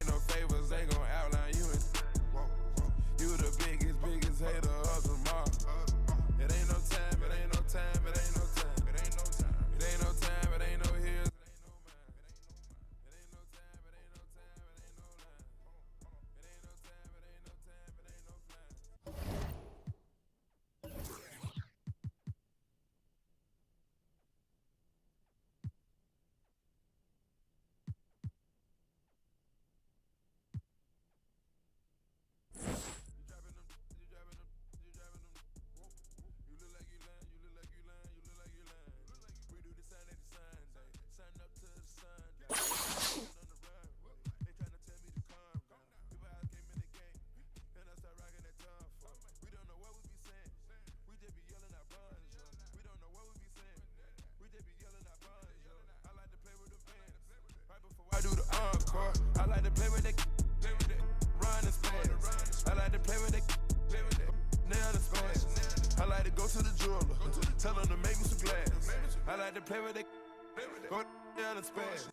No favors, they gon' outline you. You the biggest hater of them all. It ain't no time, it ain't no time, it ain't no time, it ain't no time, it ain't no time, it ain't no here. court. I like to play with that, run and spaz. I like to play with that, nail the spaz. I like to go to the jeweler, tell them to make me some glass. I like to play with that, go nail the spaz.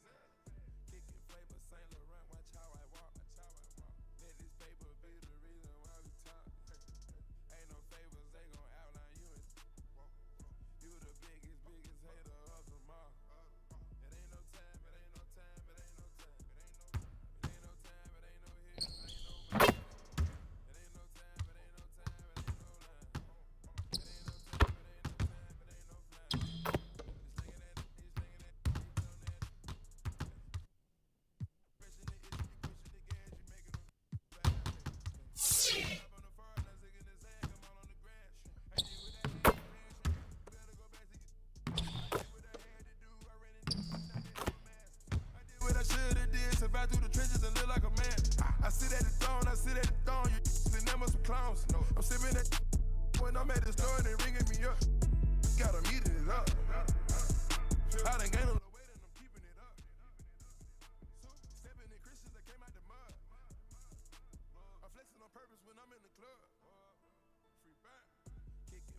Survive through the trenches and live like a man. I sit at the throne, you never some clowns. I'm sipping that when I'm at the store, they ringing me up. Got 'em eating it up. I done gained a